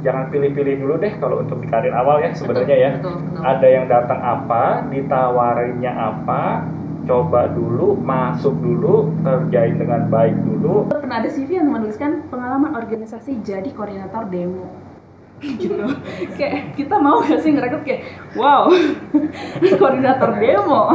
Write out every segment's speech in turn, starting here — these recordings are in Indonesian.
jangan pilih-pilih dulu deh kalau untuk di karir awal ya sebenarnya ya. Betul. Ada yang datang apa, ditawarinya apa, coba dulu, masuk dulu, kerjain dengan baik dulu. Pernah ada CV yang menuliskan pengalaman organisasi jadi koordinator demo gitu. Kayak kita mau gak sih ngerekrut kayak wow koordinator demo.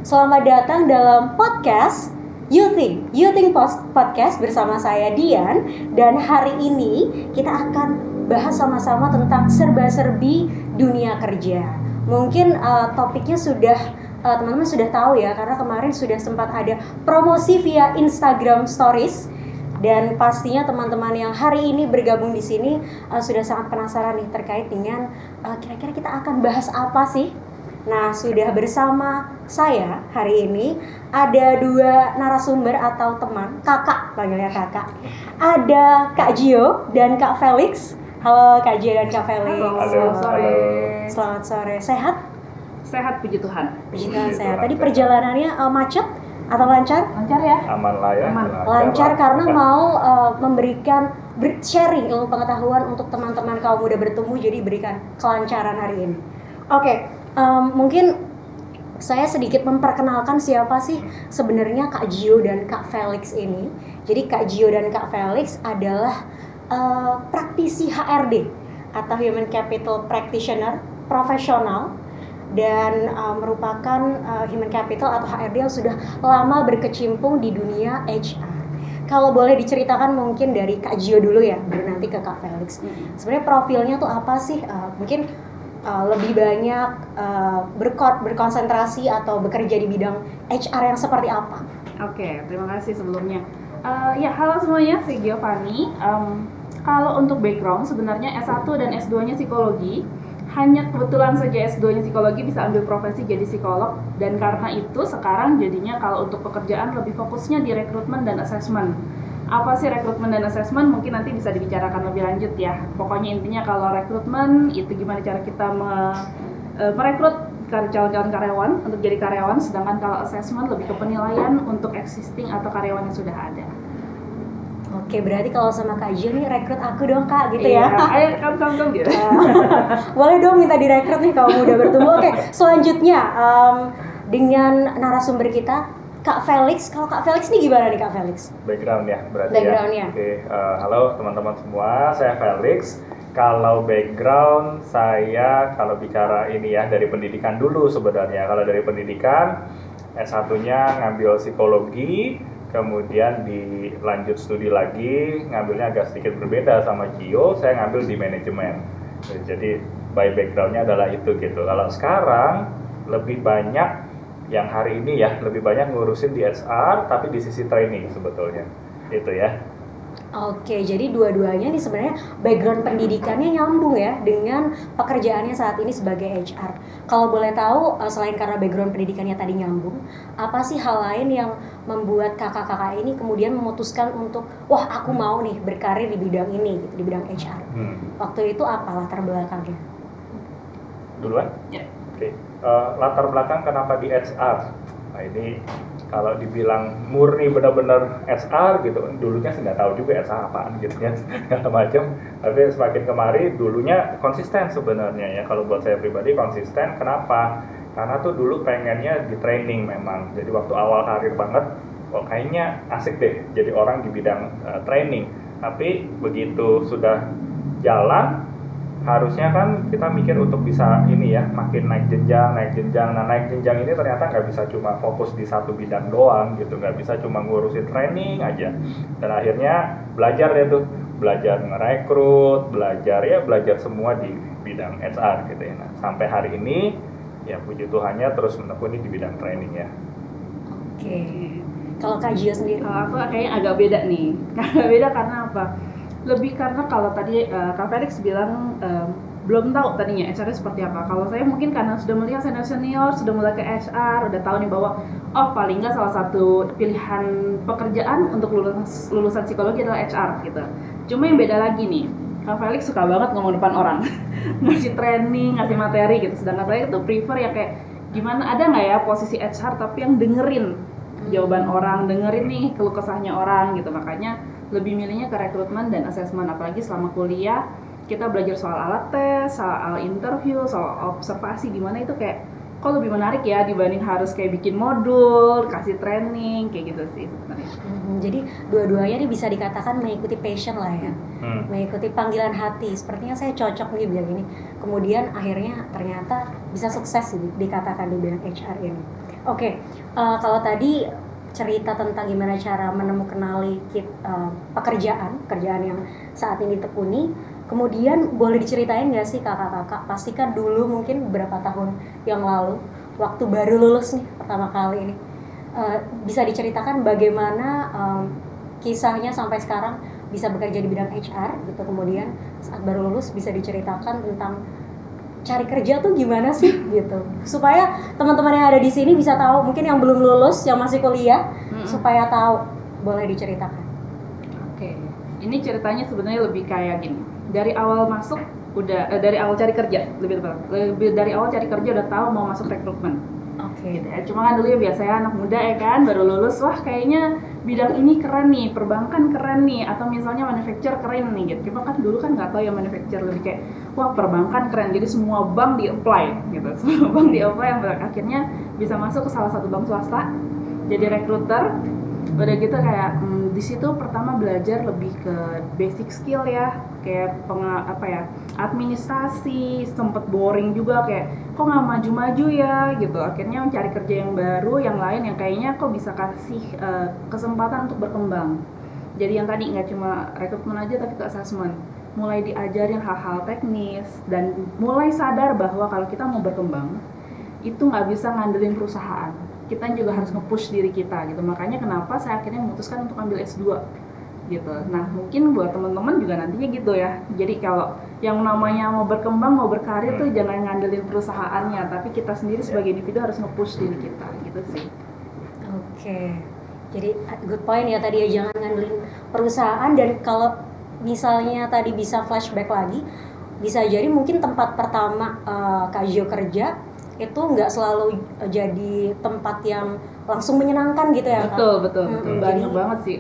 Selamat datang dalam podcast You Think Podcast bersama saya Dian. Dan hari ini kita akan bahas sama-sama tentang serba-serbi dunia kerja. Mungkin topiknya sudah teman-teman sudah tahu ya, karena kemarin sudah sempat ada promosi via Instagram Stories. Dan pastinya teman-teman yang hari ini bergabung di sini sudah sangat penasaran nih terkait dengan kira-kira kita akan bahas apa sih. Nah, sudah bersama saya hari ini ada dua narasumber atau teman, kakak, panggilnya kakak. Ada Kak Gio dan Kak Felix. Halo Kak Gio dan Kak Felix. Halo, sore. Selamat sore. Sehat? Sehat, puji Tuhan. Puji Tuhan sehat. Tadi perjalanannya macet atau lancar? Lancar ya? Aman lah ya. Lancar karena mau memberikan sharing ilmu pengetahuan untuk teman-teman kaum muda bertumbuh, jadi berikan kelancaran hari ini. Oke. Mungkin saya sedikit memperkenalkan siapa sih sebenarnya Kak Gio dan Kak Felix ini. Jadi Kak Gio dan Kak Felix adalah praktisi HRD atau Human Capital Practitioner profesional dan merupakan Human Capital atau HRD yang sudah lama berkecimpung di dunia HR. Kalau boleh diceritakan mungkin dari Kak Gio dulu ya, baru nanti ke Kak Felix. Sebenarnya profilnya tuh apa sih? Mungkin lebih banyak berkonsentrasi atau bekerja di bidang HR yang seperti apa? Oke, terima kasih sebelumnya. Ya, halo semuanya, saya Giovanni. Kalau untuk background, sebenarnya S1 dan S2-nya psikologi. Hanya kebetulan saja S2-nya psikologi bisa ambil profesi jadi psikolog. Dan karena itu sekarang jadinya kalau untuk pekerjaan lebih fokusnya di rekrutmen dan assessment. Apa sih rekrutmen dan assessment? Mungkin nanti bisa dibicarakan lebih lanjut ya. Pokoknya intinya kalau rekrutmen itu gimana cara kita merekrut calon-calon karyawan untuk jadi karyawan, sedangkan kalau assessment lebih ke penilaian untuk existing atau karyawan yang sudah ada. Oke, berarti kalau sama Kak Gio nih, rekrut aku dong Kak, gitu ya? Ayo, kamu gitu. Boleh dong minta direkrut nih kalau muda bertumbuh. Oke, selanjutnya dengan narasumber kita, Kak Felix. Kalau Kak Felix nih gimana nih Kak Felix? Background ya berarti Background-nya. ya. Oke, halo teman-teman semua, saya Felix. Kalau background saya, kalau bicara ini ya dari pendidikan dulu sebenarnya. Kalau dari pendidikan, S1-nya ngambil psikologi, kemudian dilanjut studi lagi, ngambilnya agak sedikit berbeda sama Gio, saya ngambil di manajemen. Jadi by background-nya adalah itu gitu. Kalau sekarang lebih banyak yang hari ini ya, lebih banyak ngurusin di HR tapi di sisi training sebetulnya. Itu ya. Oke, jadi dua-duanya nih sebenarnya background pendidikannya nyambung ya dengan pekerjaannya saat ini sebagai HR. Kalau boleh tahu, selain karena background pendidikannya tadi nyambung, apa sih hal lain yang membuat kakak-kakak ini kemudian memutuskan untuk, wah aku mau nih berkarir di bidang ini, gitu, di bidang HR. Waktu itu apa latar belakangnya? Duluan? Ya. Oke. Latar belakang kenapa di HR? Nah ini kalau dibilang murni benar-benar HR gitu, dulunya sih nggak tahu juga HR apaan gitu ya, segala macam. Tapi semakin kemari dulunya konsisten sebenarnya ya. Kalau buat saya pribadi konsisten, kenapa? Karena tuh dulu pengennya di training memang. Jadi waktu awal karir banget, kayaknya asik deh jadi orang di bidang training. Tapi begitu sudah jalan, harusnya kan kita mikir untuk bisa ini ya, makin naik jenjang. Nah naik jenjang ini ternyata nggak bisa cuma fokus di satu bidang doang gitu, nggak bisa cuma ngurusin training aja. Dan akhirnya belajar deh tuh, belajar ngerekrut, belajar semua di bidang HR gitu ya. Nah, sampai hari ini ya puji Tuhannya terus menekuni di bidang training ya. Oke, kalau Kak Gio sendiri? Kalau aku kayaknya agak beda nih. Agak beda karena apa? Lebih karena kalau tadi Kak Felix bilang belum tahu tadinya HR-nya seperti apa. Kalau saya mungkin karena sudah melihat senior, sudah mulai ke HR, udah tahu nih bahwa paling nggak salah satu pilihan pekerjaan untuk lulusan psikologi adalah HR gitu. Cuma yang beda lagi nih, Kak Felix suka banget ngomong depan orang, ngasih training, ngasih materi gitu. Sedangkan saya itu prefer ya kayak gimana, ada nggak ya posisi HR tapi yang dengerin jawaban orang, dengerin nih keluh kesahnya orang gitu. Makanya lebih milihnya ke rekrutmen dan asesmen, apalagi selama kuliah kita belajar soal alat tes, soal interview, soal observasi, dimana itu kayak kok lebih menarik ya dibanding harus kayak bikin modul, kasih training, kayak gitu sih sebenarnya. Jadi dua-duanya ini bisa dikatakan mengikuti passion lah ya, mengikuti panggilan hati. Sepertinya saya cocok nih bilang ini. Kemudian akhirnya ternyata bisa sukses dikatakan di bidang HR ini. Oke, kalau tadi cerita tentang gimana cara menemukan pekerjaan yang saat ini ditekuni. Kemudian boleh diceritain nggak sih kakak-kakak, pasti kan dulu mungkin beberapa tahun yang lalu, waktu baru lulus nih pertama kali ini, bisa diceritakan bagaimana kisahnya sampai sekarang bisa bekerja di bidang HR gitu. Kemudian saat baru lulus bisa diceritakan tentang cari kerja tuh gimana sih gitu, supaya teman-teman yang ada di sini bisa tahu, mungkin yang belum lulus, yang masih kuliah, supaya tahu. Boleh diceritakan. Oke, ini ceritanya sebenarnya lebih kayak gini. Dari awal masuk dari awal cari kerja, lebih dari awal cari kerja udah tahu mau masuk rekrutmen. Oke. Gitu ya. Cuma kan dulu ya biasanya anak muda ya kan, baru lulus, wah kayaknya bidang ini keren nih, perbankan keren nih, atau misalnya manufacture keren nih gitu. Cuma kan dulu kan nggak tahu ya manufacture, lebih kayak wah perbankan keren, jadi semua bank di apply gitu, semua bank di apply, yang akhirnya bisa masuk ke salah satu bank swasta, jadi rekruter. Udah gitu kayak di situ pertama belajar lebih ke basic skill ya, kayak administrasi, sempet boring juga, kayak kok nggak maju-maju ya gitu. Akhirnya mencari kerja yang baru, yang lain yang kayaknya kok bisa kasih kesempatan untuk berkembang. Jadi yang tadi nggak cuma rekrutmen aja tapi ke assessment, mulai diajarin hal-hal teknis dan mulai sadar bahwa kalau kita mau berkembang itu nggak bisa ngandelin perusahaan, kita juga harus nge-push diri kita gitu. Makanya kenapa saya akhirnya memutuskan untuk ambil S2 gitu. Nah mungkin buat teman-teman juga nantinya gitu ya, jadi kalau yang namanya mau berkembang, mau berkarir tuh jangan ngandelin perusahaannya, tapi kita sendiri sebagai individu harus nge-push diri kita gitu sih. Oke, jadi good point ya tadi ya, jangan ngandelin perusahaan. Dan kalau misalnya tadi bisa flashback lagi, bisa jadi mungkin tempat pertama Kak Jo kerja itu nggak selalu jadi tempat yang langsung menyenangkan gitu ya, Kak? Betul. Banyak banget sih,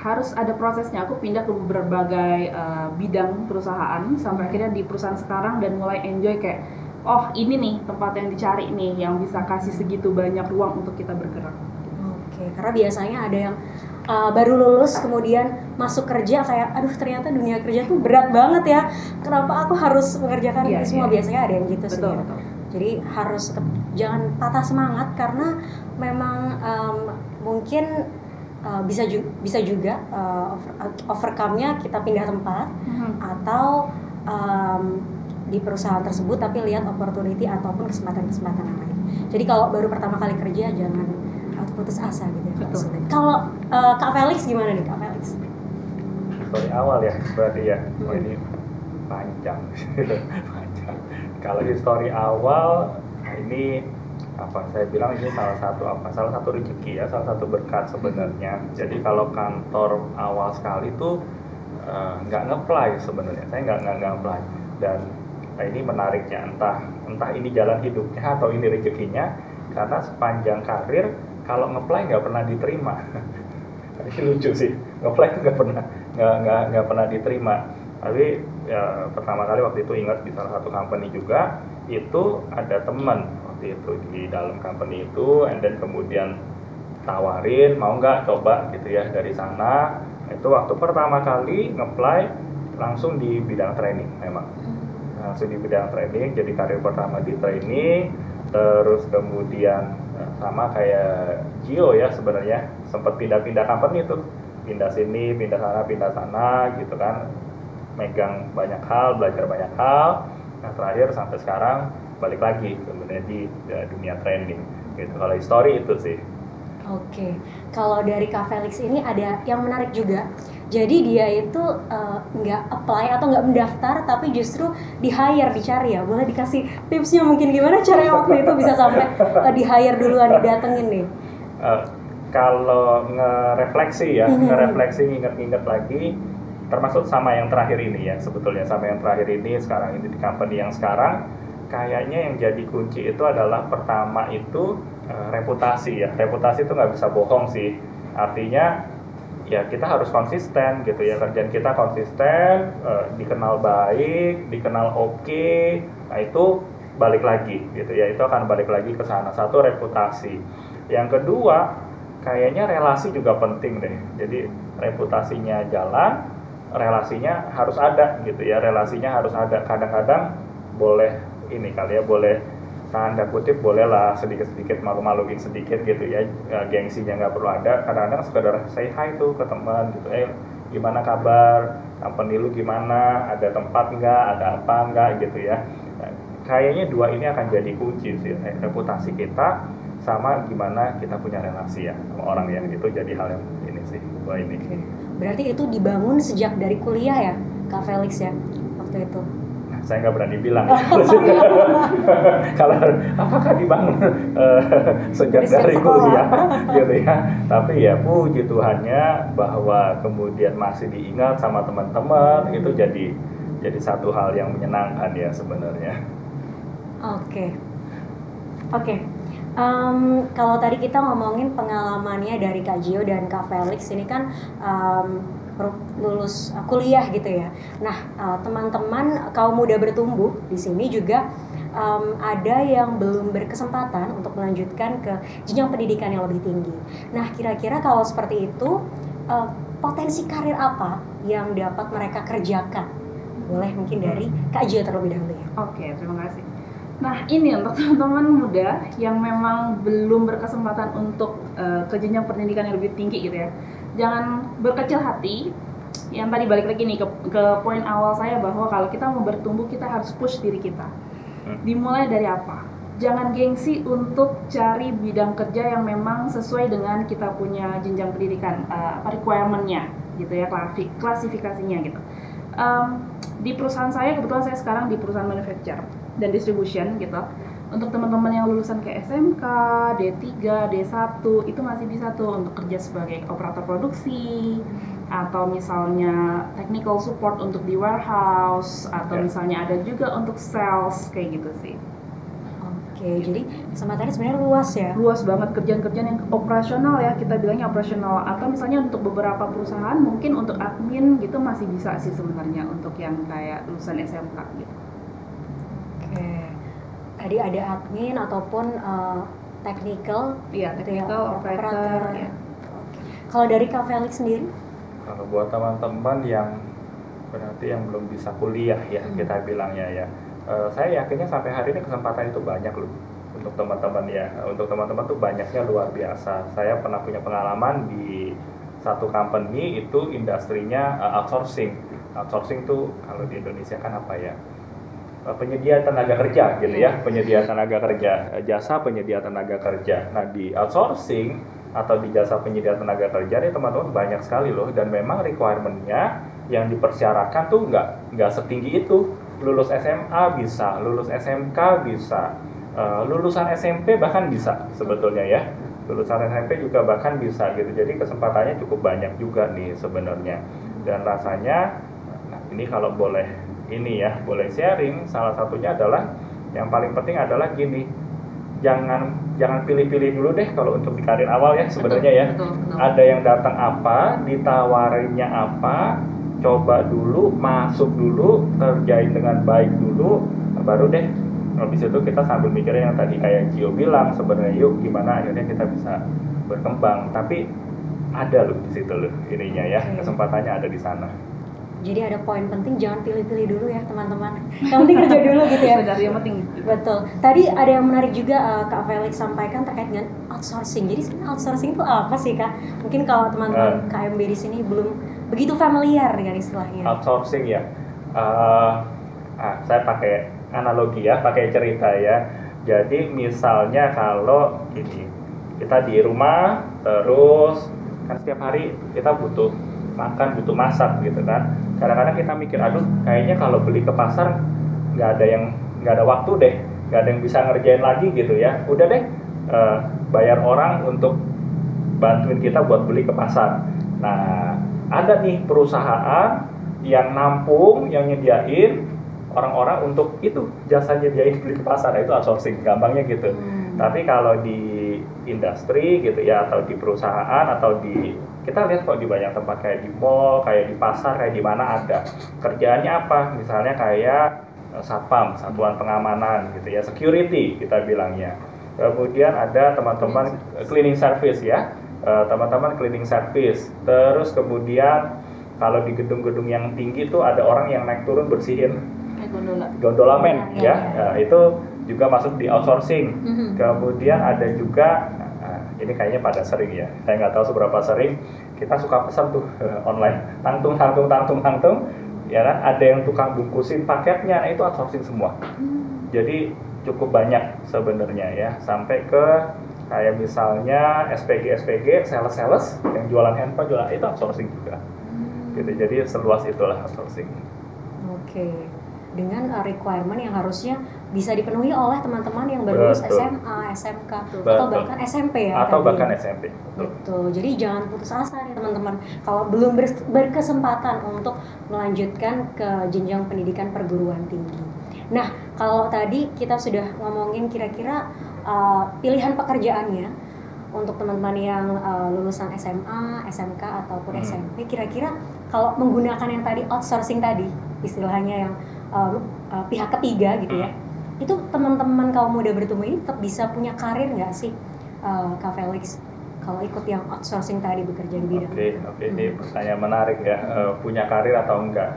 harus ada prosesnya. Aku pindah ke berbagai bidang perusahaan sampai akhirnya di perusahaan sekarang dan mulai enjoy kayak oh ini nih tempat yang dicari nih, yang bisa kasih segitu banyak ruang untuk kita bergerak. Oke, karena biasanya ada yang baru lulus kemudian masuk kerja kayak aduh ternyata dunia kerja tuh berat banget ya, kenapa aku harus mengerjakan ini semua. Biasanya ada yang gitu sih. Betul. Jadi harus tetap jangan patah semangat, karena memang mungkin bisa juga overcome-nya kita pindah tempat atau di perusahaan tersebut tapi lihat opportunity ataupun kesempatan-kesempatan yang lain. Jadi kalau baru pertama kali kerja jangan putus asa gitu ya. Kalau Kak Felix gimana nih, Kak Felix? Dari awal ya berarti ya. Oh ini panjang. Kalau histori awal, ini saya bilang ini salah satu rezeki ya, salah satu berkat sebenarnya. Jadi kalau kantor awal sekali tuh nggak nge-apply sebenarnya, saya nggak apply. Dan ini menariknya, entah ini jalan hidupnya atau ini rezekinya, karena sepanjang karir kalau nge-apply nggak pernah diterima. Ini lucu sih, nge-apply itu nggak pernah diterima. Tapi ya, pertama kali waktu itu ingat di salah satu company juga, itu ada teman waktu itu di dalam company itu, and then kemudian tawarin mau nggak coba gitu ya dari sana. Itu waktu pertama kali nge-apply langsung di bidang training, memang langsung di bidang training, jadi karir pertama di training. Terus kemudian sama kayak Gio ya, sebenarnya sempat pindah-pindah company tuh, pindah sini, pindah sana gitu kan, megang banyak hal, belajar banyak hal. Nah terakhir sampai sekarang balik lagi sebenarnya di dunia training gitu. Kalau history itu sih. Oke, kalau dari Kak Felix ini ada yang menarik juga. Jadi dia itu nggak apply atau nggak mendaftar, tapi justru dicari ya. Boleh dikasih tipsnya mungkin gimana caranya waktu itu bisa sampai di-hire duluan, didatengin nih? Kalau ngerefleksi ya, inget-inget lagi, termasuk sama yang terakhir ini ya, sebetulnya sama yang terakhir ini, sekarang ini di company yang sekarang, kayaknya yang jadi kunci itu adalah pertama itu reputasi ya. Reputasi itu nggak bisa bohong sih. Artinya ya kita harus konsisten gitu ya, kerjaan kita konsisten, dikenal baik, dikenal oke. Nah itu balik lagi gitu ya, itu akan balik lagi ke sana. Satu, reputasi. Yang kedua, kayaknya relasi juga penting deh. Jadi reputasinya jalan, relasinya harus ada gitu ya, relasinya harus ada. Kadang-kadang boleh ini kali ya, boleh tanda kutip bolehlah sedikit-sedikit malu-maluin sedikit gitu ya, gengsinya nggak perlu ada. Kadang-kadang sekedar say hi tuh ke teman gitu, gimana kabar, company lu gimana, ada tempat nggak, ada apa nggak gitu ya. Nah, kayaknya dua ini akan jadi kunci sih, reputasi kita sama gimana kita punya relasi ya sama orang ya, itu jadi hal yang ini sih dua ini. Berarti itu dibangun sejak dari kuliah ya Kak Felix ya waktu itu? Saya nggak berani bilang kalau apakah dibangun sejak dari kuliah gitu ya, tapi ya puji Tuhannya bahwa kemudian masih diingat sama teman-teman, itu jadi satu hal yang menyenangkan ya sebenarnya. Oke. Kalau tadi kita ngomongin pengalamannya dari Kak Gio dan Kak Felix ini kan lulus kuliah gitu ya. Nah, teman-teman kaum muda bertumbuh di sini juga ada yang belum berkesempatan untuk melanjutkan ke jenjang pendidikan yang lebih tinggi. Nah, kira-kira kalau seperti itu, potensi karir apa yang dapat mereka kerjakan? Boleh mungkin dari Kak Gio terlebih dahulu ya. Oke, terima kasih. Nah, ini untuk teman-teman muda yang memang belum berkesempatan untuk ke jenjang pendidikan yang lebih tinggi gitu ya. Jangan berkecil hati. Yang tadi balik lagi nih ke poin awal saya, bahwa kalau kita mau bertumbuh kita harus push diri kita. Dimulai dari apa? Jangan gengsi untuk cari bidang kerja yang memang sesuai dengan kita punya jenjang pendidikan, requirement-nya gitu ya, klasifikasinya gitu. Di perusahaan saya, kebetulan saya sekarang di perusahaan manufacture dan distribution gitu. Untuk teman-teman yang lulusan ke SMK, D3, D1 itu masih bisa tuh untuk kerja sebagai operator produksi, atau misalnya technical support untuk di warehouse, atau misalnya ada juga untuk sales kayak gitu sih. Oke, jadi kesempatannya sebenarnya luas ya. Luas banget, kerjaan-kerjaan yang operasional ya, kita bilangnya operasional. Atau misalnya untuk beberapa perusahaan mungkin untuk admin gitu masih bisa sih sebenarnya untuk yang kayak lulusan SMK gitu. Oke. Tadi ada admin ataupun technical. Iya, technical operator ya. Oke. Kalau dari Kak Felix sendiri? Kalau buat teman-teman yang berarti yang belum bisa kuliah ya, kita bilangnya ya. Saya yakinnya sampai hari ini kesempatan itu banyak loh untuk teman-teman ya. Untuk teman-teman tuh banyaknya luar biasa. Saya pernah punya pengalaman di satu company itu industrinya outsourcing. Outsourcing tuh kalau di Indonesia kan apa ya? Penyedia tenaga kerja gitu ya, penyedia tenaga kerja, jasa penyedia tenaga kerja. Nah di outsourcing atau di jasa penyedia tenaga kerja ini teman-teman banyak sekali loh, dan memang requirement-nya yang dipersyaratkan tuh nggak setinggi itu. Lulus SMA bisa, lulus SMK bisa, lulusan SMP bahkan bisa sebetulnya ya, lulusan SMP juga bahkan bisa gitu. Jadi kesempatannya cukup banyak juga nih sebenarnya, dan rasanya ini kalau boleh ini ya, boleh sharing, salah satunya adalah yang paling penting adalah gini, jangan pilih-pilih dulu deh kalau untuk di karir awal ya sebenarnya ya. Betul. Ada yang datang apa, ditawarinnya apa, coba dulu, masuk dulu, kerjain dengan baik dulu, baru deh habis itu kita sambil mikirnya yang tadi kayak Gio bilang, sebenarnya yuk gimana akhirnya kita bisa berkembang. Tapi ada loh di situ loh ininya ya, kesempatannya ada di sana. Jadi ada poin penting, jangan pilih-pilih dulu ya teman-teman. Yang penting kerja dulu gitu ya. Benar, yang penting. Betul. Tadi ada yang menarik juga Kak Felix sampaikan terkait dengan outsourcing. Jadi sebenarnya outsourcing itu apa sih Kak? Mungkin kalau teman-teman KMB di sini belum begitu familiar dengan istilahnya. Outsourcing ya. Saya pakai analogi ya, pakai cerita ya. Jadi misalnya kalau ini kita di rumah terus kan setiap hari kita butuh makan, butuh masak gitu kan. Kadang-kadang kita mikir, aduh kayaknya kalau beli ke pasar nggak ada waktu deh, nggak ada yang bisa ngerjain lagi gitu ya. Udah deh bayar orang untuk bantuin kita buat beli ke pasar. Nah ada nih perusahaan yang nampung, yang nyediain orang-orang untuk itu jasa nyediain beli ke pasar, itu outsourcing, gampangnya gitu. Tapi kalau di industri gitu ya, atau di perusahaan, atau kita lihat kok di banyak tempat kayak di mall, kayak di pasar, kayak di mana ada kerjaannya apa, misalnya kayak satpam, satuan pengamanan gitu ya, security kita bilangnya. Kemudian ada teman-teman cleaning service ya, teman-teman cleaning service. Terus kemudian kalau di gedung-gedung yang tinggi tuh ada orang yang naik turun bersihin gondola men ya. Nah, itu juga masuk di outsourcing. Kemudian ada juga, ini kayaknya pada sering ya, saya nggak tahu seberapa sering, kita suka pesan tuh online, tangtung, ya kan, ada yang tukang bungkusin paketnya, nah itu outsourcing semua. Jadi cukup banyak sebenarnya ya, sampai ke kayak misalnya SPG, sales yang jualan handphone, itu outsourcing juga. Gitu, jadi seluas itulah outsourcing. Oke. Dengan requirement yang harusnya bisa dipenuhi oleh teman-teman yang berlulus SMA, SMK, atau bahkan SMP ya. Atau bahkan SMP. Gitu. Jadi jangan putus asa nih teman-teman. Kalau belum berkesempatan untuk melanjutkan ke jenjang pendidikan perguruan tinggi. Nah, kalau tadi kita sudah ngomongin kira-kira pilihan pekerjaannya untuk teman-teman yang lulusan SMA, SMK ataupun SMP, kira-kira kalau menggunakan yang tadi outsourcing tadi, istilahnya yang pihak ketiga gitu ya, itu teman-teman kaum muda bertumbuh ini tetap bisa punya karir nggak sih, Kak Felix, kalau ikut yang outsourcing tadi bekerja di bidang? Oke, ini pertanyaan menarik ya, punya karir atau enggak.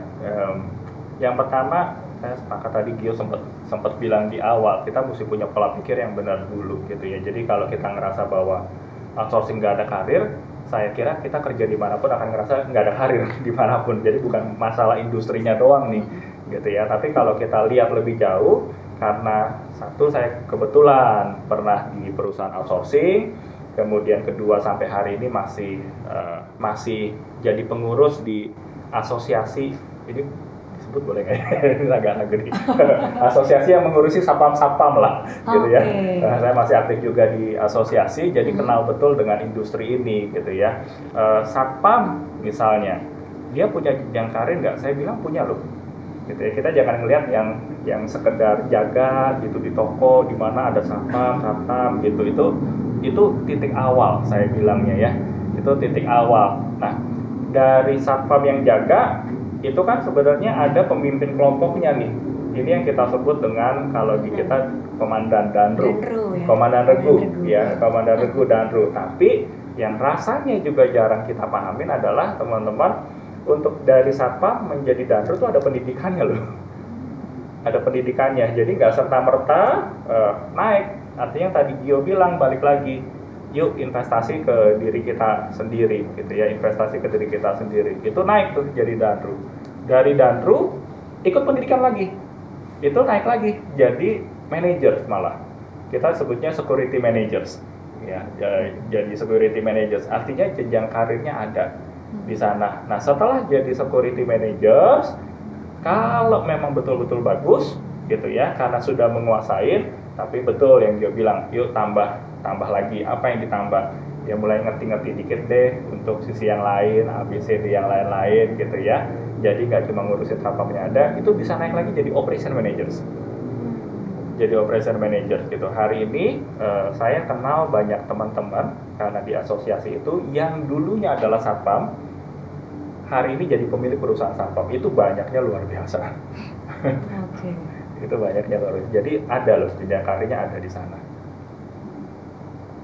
Yang pertama, saya sepakat tadi Gio sempat bilang di awal, kita mesti punya pola pikir yang benar dulu gitu ya. Jadi kalau kita ngerasa bahwa outsourcing nggak ada karir, saya kira kita kerja dimanapun akan ngerasa nggak ada karir dimanapun. Jadi bukan masalah industrinya doang nih gitu ya. Tapi kalau kita lihat lebih jauh, karena satu, saya kebetulan pernah di perusahaan outsourcing, kemudian kedua sampai hari ini masih jadi pengurus di asosiasi, ini disebut boleh nggak ya? Ini agak gede. Asosiasi yang mengurusi satpam lah, gitu ya. Saya masih aktif juga di asosiasi, jadi kenal betul dengan industri ini, gitu ya. Satpam misalnya, dia punya jenjang karir nggak? Saya bilang punya loh. Gitu ya. Kita jangan ngelihat yang sekedar jaga gitu di toko, di mana ada satpam gitu. Itu titik awal saya bilangnya ya. Itu titik awal. Nah, dari satpam yang jaga itu kan sebenarnya ada pemimpin kelompoknya nih. Ini yang kita sebut dengan, kalau di kita, komandan danru, ya? Komandan regu danru. Tapi yang rasanya juga jarang kita pahamin adalah teman-teman, untuk dari satpam menjadi danru itu ada pendidikannya loh. Ada pendidikannya. Jadi nggak serta-merta naik. Artinya tadi Gio bilang, balik lagi, yuk investasi ke diri kita sendiri gitu ya, investasi ke diri kita sendiri, itu naik tuh jadi danru. Dari danru ikut pendidikan lagi, itu naik lagi jadi manager, malah kita sebutnya security managers ya, jadi security managers, artinya jenjang karirnya ada di sana. Nah, setelah jadi security managers, kalau memang betul-betul bagus gitu ya, karena sudah menguasai, tapi betul yang dia bilang, yuk tambah lagi. Apa yang ditambah? Ya mulai ngerti-ngerti dikit deh untuk sisi yang lain, ABCD yang lain-lain gitu ya. Jadi nggak cuma ngurusin satpamnya ada, itu bisa naik lagi jadi operation managers. Jadi operation manager gitu. Hari ini saya kenal banyak teman-teman karena di asosiasi itu yang dulunya adalah satpam, hari ini jadi pemilik perusahaan satpam. Itu banyaknya luar biasa. Oke. Itu banyaknya luar biasa. Jadi ada loh, jenjang karirnya ada di sana.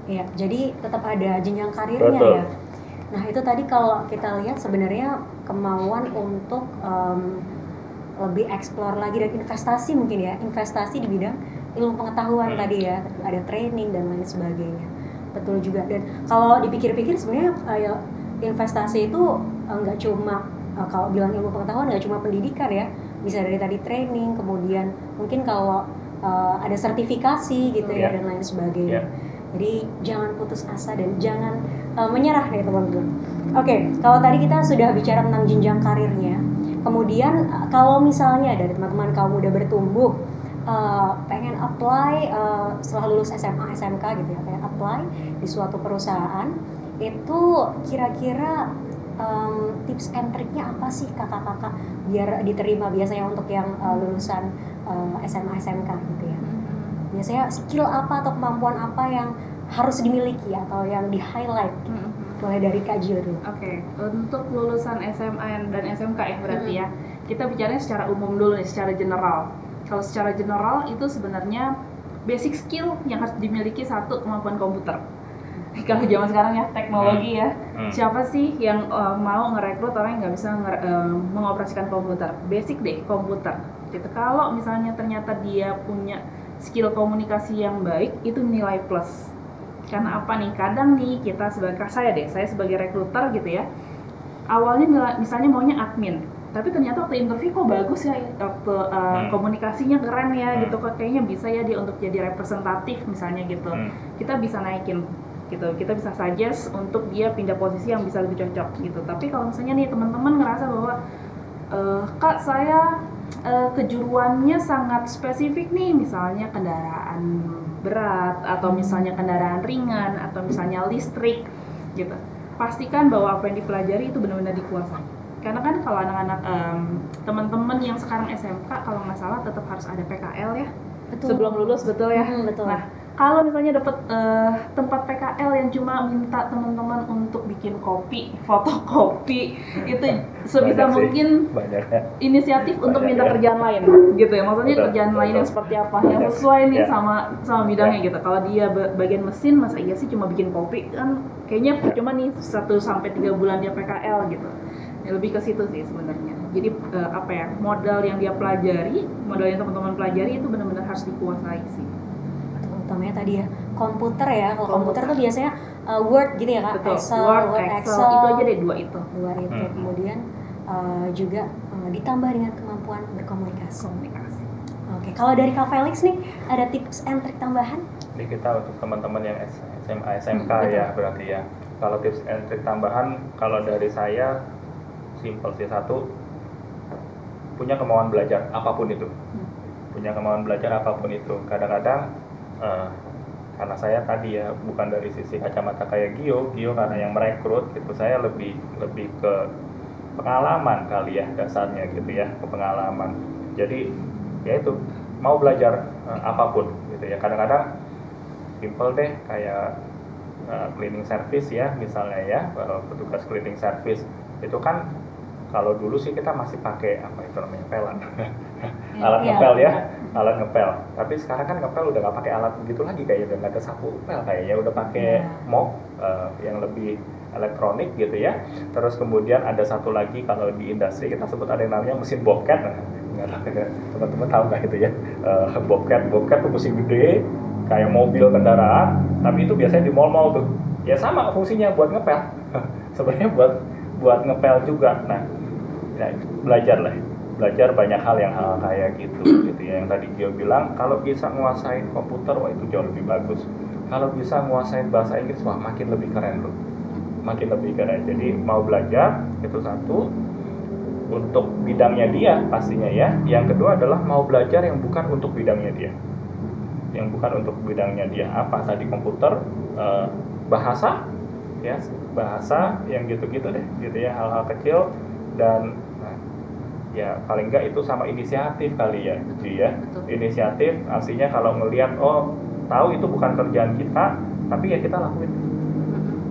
Iya, jadi tetap ada jenjang karirnya. Betul. Ya. Nah, itu tadi kalau kita lihat sebenarnya kemauan untuk lebih eksplor lagi dan investasi mungkin ya, investasi di bidang ilmu pengetahuan tadi ya, ada training dan lain sebagainya. Betul juga. Dan kalau dipikir-pikir sebenarnya investasi itu nggak cuma kalau bilang ilmu pengetahuan nggak cuma pendidikan ya, bisa dari tadi training, kemudian mungkin kalau ada sertifikasi gitu ya dan lain sebagainya. Jadi jangan putus asa dan jangan menyerah nih teman-teman. Oke, kalau tadi kita sudah bicara tentang jenjang karirnya, kemudian kalau misalnya dari teman-teman kaum muda bertumbuh pengen apply setelah lulus SMA, SMK gitu ya, pengen apply di suatu perusahaan, itu kira-kira tips and triknya apa sih kakak-kakak biar diterima biasanya untuk yang lulusan SMA SMK gitu ya? Biasanya skill apa atau kemampuan apa yang harus dimiliki atau yang di highlight? Mulai dari Kak Gio dulu. Oke, untuk lulusan SMA dan SMK ya berarti ya, kita bicaranya secara umum dulu nih, secara general. Kalau secara general itu sebenarnya basic skill yang harus dimiliki satu, kemampuan komputer. Kalau zaman sekarang ya teknologi ya, siapa sih yang mau ngerekrut orang yang nggak bisa mengoperasikan komputer? Basic deh komputer. Gitu. Kalau misalnya ternyata dia punya skill komunikasi yang baik, itu nilai plus. Karena apa nih? Kadang nih kita saya sebagai rekruter gitu ya. Awalnya misalnya maunya admin, tapi ternyata waktu interview kok bagus ya, waktu komunikasinya keren ya gitu, kok kayaknya bisa ya dia untuk jadi representatif misalnya gitu. Kita bisa naikin gitu, kita bisa suggest untuk dia pindah posisi yang bisa lebih cocok gitu. Tapi kalau misalnya nih teman-teman ngerasa bahwa Kak saya kejuruannya sangat spesifik nih, misalnya kendaraan berat atau misalnya kendaraan ringan atau misalnya listrik gitu, pastikan bahwa apa yang dipelajari itu benar-benar dikuasai. Karena kan kalau anak-anak teman-teman yang sekarang SMK kalau nggak salah tetap harus ada PKL ya. Betul. Sebelum lulus, betul ya. Betul. Nah, kalau misalnya dapat tempat PKL yang cuma minta teman-teman untuk bikin kopi, fotokopi, itu sebisa mungkin inisiatif untuk minta kerjaan lain, gitu ya. Maksudnya kerjaan lain yang seperti apa, yang sesuai nih sama bidangnya gitu. Kalau dia bagian mesin, masa iya sih cuma bikin kopi, kan kayaknya cuma nih 1-3 bulan dia PKL gitu. Ya, lebih ke situ sih sebenarnya. Jadi modal yang dia pelajari, modal yang teman-teman pelajari itu benar-benar harus dikuasai sih. Utamanya tadi ya komputer ya. Kalau komputer tuh biasanya Word gitu ya Kak. Betul. Excel, Word, Excel itu aja deh dua itu. Kemudian juga ditambah dengan kemampuan berkomunikasi. Oke, kalau dari Kak Felix nih ada tips and trik tambahan? Ini kita untuk teman-teman yang SMA SMK ya berarti ya. Kalau tips and trik tambahan kalau dari saya simple sih. Satu, punya kemauan belajar apapun itu. Punya kemauan belajar apapun itu. Kadang-kadang karena saya tadi ya bukan dari sisi kacamata kayak Gio karena yang merekrut gitu, saya lebih ke pengalaman kali ya dasarnya gitu ya, ke pengalaman. Jadi ya itu mau belajar apapun gitu ya. Kadang-kadang simple deh kayak cleaning service ya misalnya ya, petugas cleaning service itu kan kalau dulu sih kita masih pakai apa itu namanya pelan alat ngepel ya, alat ngepel. Tapi sekarang kan ngepel udah nggak pakai alat begitu lagi, kayaknya udah nggak ada sapu ngepel, kayaknya udah pakai mop yang lebih elektronik gitu ya. Terus kemudian ada satu lagi kalau di industri kita sebut ada yang namanya mesin bobcat. Nggak tahu teman-teman tahu nggak itu ya, bobcat tuh mesin gede kayak mobil kendaraan, tapi itu biasanya di mall-mall tuh. Ya sama fungsinya buat ngepel, sebenarnya buat ngepel juga. Nah, ya, belajar banyak hal yang kayak gitu ya. Yang tadi Gio bilang kalau bisa nguasain komputer, wah itu jauh lebih bagus. Kalau bisa nguasain bahasa Inggris, wah makin lebih keren loh, makin lebih keren. Jadi mau belajar itu satu untuk bidangnya dia pastinya ya. Yang kedua adalah mau belajar yang bukan untuk bidangnya dia, apa tadi komputer, bahasa ya, bahasa yang gitu-gitu deh gitu ya, hal-hal kecil. Dan ya paling enggak itu sama inisiatif kali ya gitu ya. Inisiatif artinya kalau ngelihat tahu itu bukan kerjaan kita tapi ya kita lakuin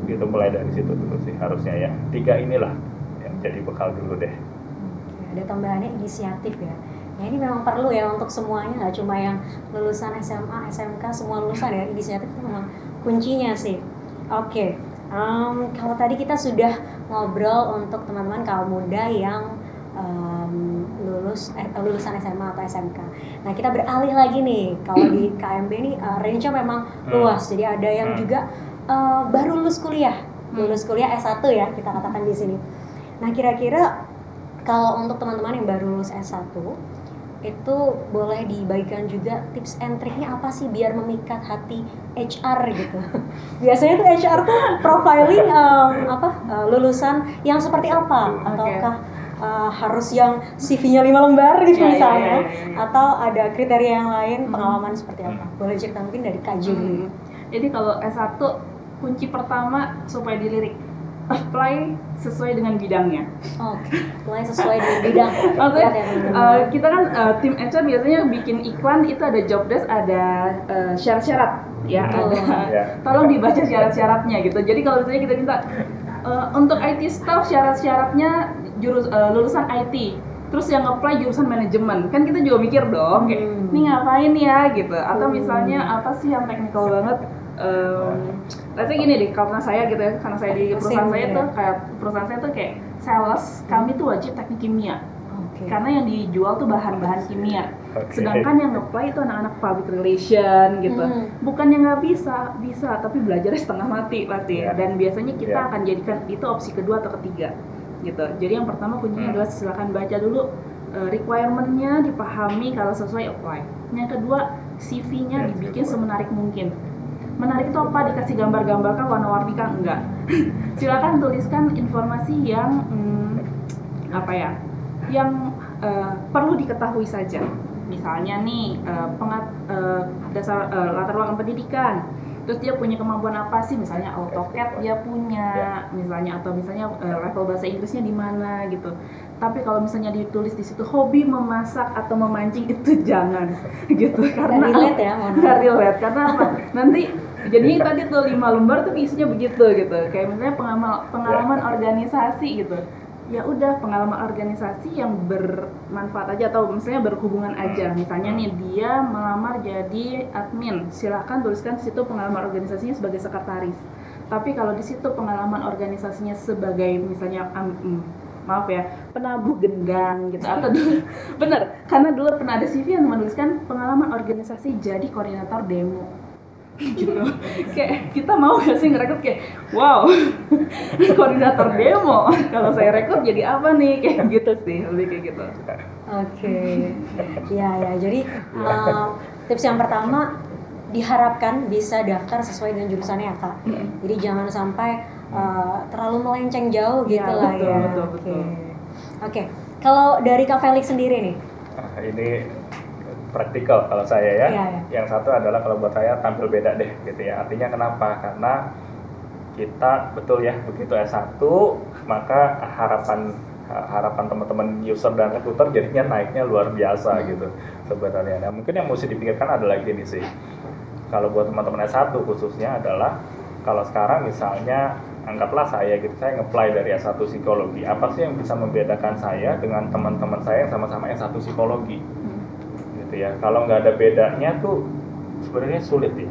gitu, mulai dari situ dulu sih harusnya ya. 3 inilah yang jadi bekal dulu deh. Ada tambahannya inisiatif ya. Ya ini memang perlu ya untuk semuanya, nggak cuma yang lulusan SMA, SMK, semua lulusan ya, inisiatif itu memang kuncinya sih. Oke. Kalau tadi kita sudah ngobrol untuk teman-teman kaum muda yang lulusan SMA atau SMK. Nah kita beralih lagi nih, kalau di KMB ini range-nya memang luas. Jadi ada yang juga baru lulus kuliah S1 ya kita katakan di sini. Nah kira-kira kalau untuk teman-teman yang baru lulus S1 itu boleh dibagikan juga tips and triknya apa sih biar memikat hati HR gitu. Biasanya tuh HR tuh profiling lulusan yang seperti apa, ataukah harus yang CV-nya 5 lembar gitu misalnya, atau ada kriteria yang lain, pengalaman seperti apa? Boleh cerita mungkin dari Kak Jim dulu. Jadi kalau S1 kunci pertama supaya dilirik. apply sesuai dengan bidangnya. Oke, mulai sesuai dengan bidang. Maksudnya Berat ya, teman-teman. kita kan tim HR biasanya bikin iklan itu ada job desk, ada syarat-syarat ya, Betul. ada Ya. tolong dibaca syarat-syaratnya gitu. Jadi kalau misalnya kita minta untuk IT staff syarat-syaratnya lulusan IT, terus yang apply jurusan manajemen, kan kita juga mikir dong kayak ini ngapain ya gitu. Atau misalnya apa sih yang teknikal banget, let's say gini deh, karena saya gitu ya, karena saya di perusahaan saya tuh kayak perusahaan saya tuh kayak sales, kami tuh wajib teknik kimia. Oke. Karena yang dijual tuh bahan-bahan kimia. Oke. Sedangkan yang apply itu anak-anak public relation gitu. Bukan yang nggak bisa, tapi belajarnya setengah mati pasti. Ya. Dan biasanya kita Ya. akan jadikan itu opsi kedua atau ketiga gitu. Jadi yang pertama kuncinya adalah silakan baca dulu requirement-nya, dipahami, kalau sesuai apply. Yang kedua, CV-nya Ya, dibikin CV. semenarik mungkin. Menarik itu apa? Dikasih gambar-gambar kah, warna-warni kah? Enggak. Silakan tuliskan informasi yang apa ya? Yang perlu diketahui saja. Misalnya nih dasar latar belakang pendidikan. Terus dia punya kemampuan apa sih? Misalnya AutoCAD dia punya, misalnya atau misalnya level bahasa Inggrisnya di mana gitu. Tapi kalau misalnya ditulis di situ hobi memasak atau memancing itu jangan gitu, karena Nggak relate ya, mohon maaf. nggak relate. Karena apa? Nanti jadinya tadi tuh 5 lembar tuh isinya begitu gitu. Kayak misalnya pengalaman organisasi gitu. Ya udah, pengalaman organisasi yang bermanfaat aja atau misalnya berhubungan aja. Misalnya nih dia melamar jadi admin, silakan tuliskan di situ pengalaman organisasinya sebagai sekretaris. Tapi kalau di situ pengalaman organisasinya sebagai misalnya maaf ya, penabuh gendang gitu, atau dulu bener, karena dulu pernah ada CV yang menuliskan pengalaman organisasi jadi koordinator demo gitu. Kayak kita mau gak sih ngerekrut kayak wow koordinator demo, kalau saya rekrut jadi apa nih, kayak gitu sih, lebih kayak gitu. Oke, ya. Jadi tips yang pertama diharapkan bisa daftar sesuai dengan jurusannya ya kak. Jadi jangan sampai terlalu melenceng jauh gitu Ya, lah betul, ya. betul. Oke. Kalau dari Kak Felix sendiri nih, Ini praktikal kalau saya ya. Iya. Yang satu adalah kalau buat saya tampil beda deh gitu ya. Artinya kenapa? Karena kita betul ya, begitu S1 maka harapan teman-teman user dan recruiter jadinya naiknya luar biasa gitu sebenarnya. Nah, mungkin yang mesti dipikirkan adalah gini sih. Kalau buat teman-teman S1 khususnya adalah kalau sekarang misalnya anggaplah saya gitu, saya nge-apply dari S1 psikologi. Apa sih yang bisa membedakan saya dengan teman-teman saya yang sama-sama S1 psikologi? Gitu ya. Kalau nggak ada bedanya tuh sebenarnya sulit ya.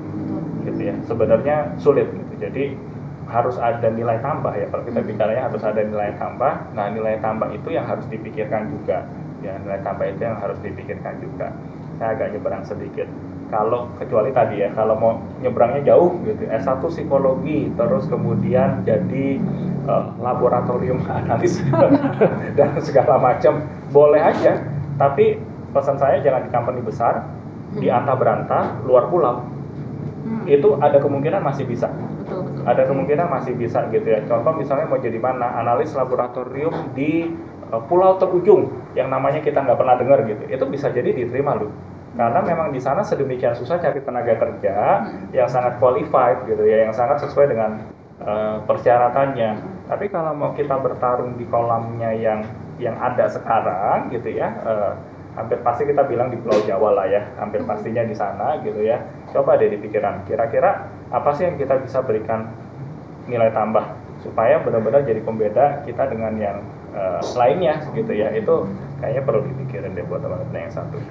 Gitu ya. Sebenarnya sulit gitu. Jadi harus ada nilai tambah ya. Kalau kita bicaranya harus ada nilai tambah. Nah, nilai tambah itu yang harus dipikirkan juga. Ya, nilai tambah itu yang harus dipikirkan juga. Saya agak nyebrang sedikit. Kalau kecuali tadi ya, kalau mau nyebrangnya jauh gitu, S1 psikologi, terus kemudian jadi laboratorium analis dan segala macam, boleh aja. Tapi pesan saya jangan di company besar, di antah berantah, luar pulau. Itu ada kemungkinan masih bisa. Betul. Ada kemungkinan masih bisa gitu ya. Contoh misalnya mau jadi mana, analis laboratorium di pulau terujung yang namanya kita nggak pernah dengar gitu. Itu bisa jadi diterima loh. Karena memang di sana sedemikian susah cari tenaga kerja yang sangat qualified gitu ya, yang sangat sesuai dengan persyaratannya. Tapi kalau mau kita bertarung di kolamnya yang ada sekarang gitu ya, hampir pasti kita bilang di Pulau Jawa lah ya, hampir pastinya di sana gitu ya. Coba deh dipikiran, kira-kira apa sih yang kita bisa berikan nilai tambah supaya benar-benar jadi pembeda kita dengan yang lainnya gitu ya. Itu kayaknya perlu dipikirin deh buat teman-teman yang satu.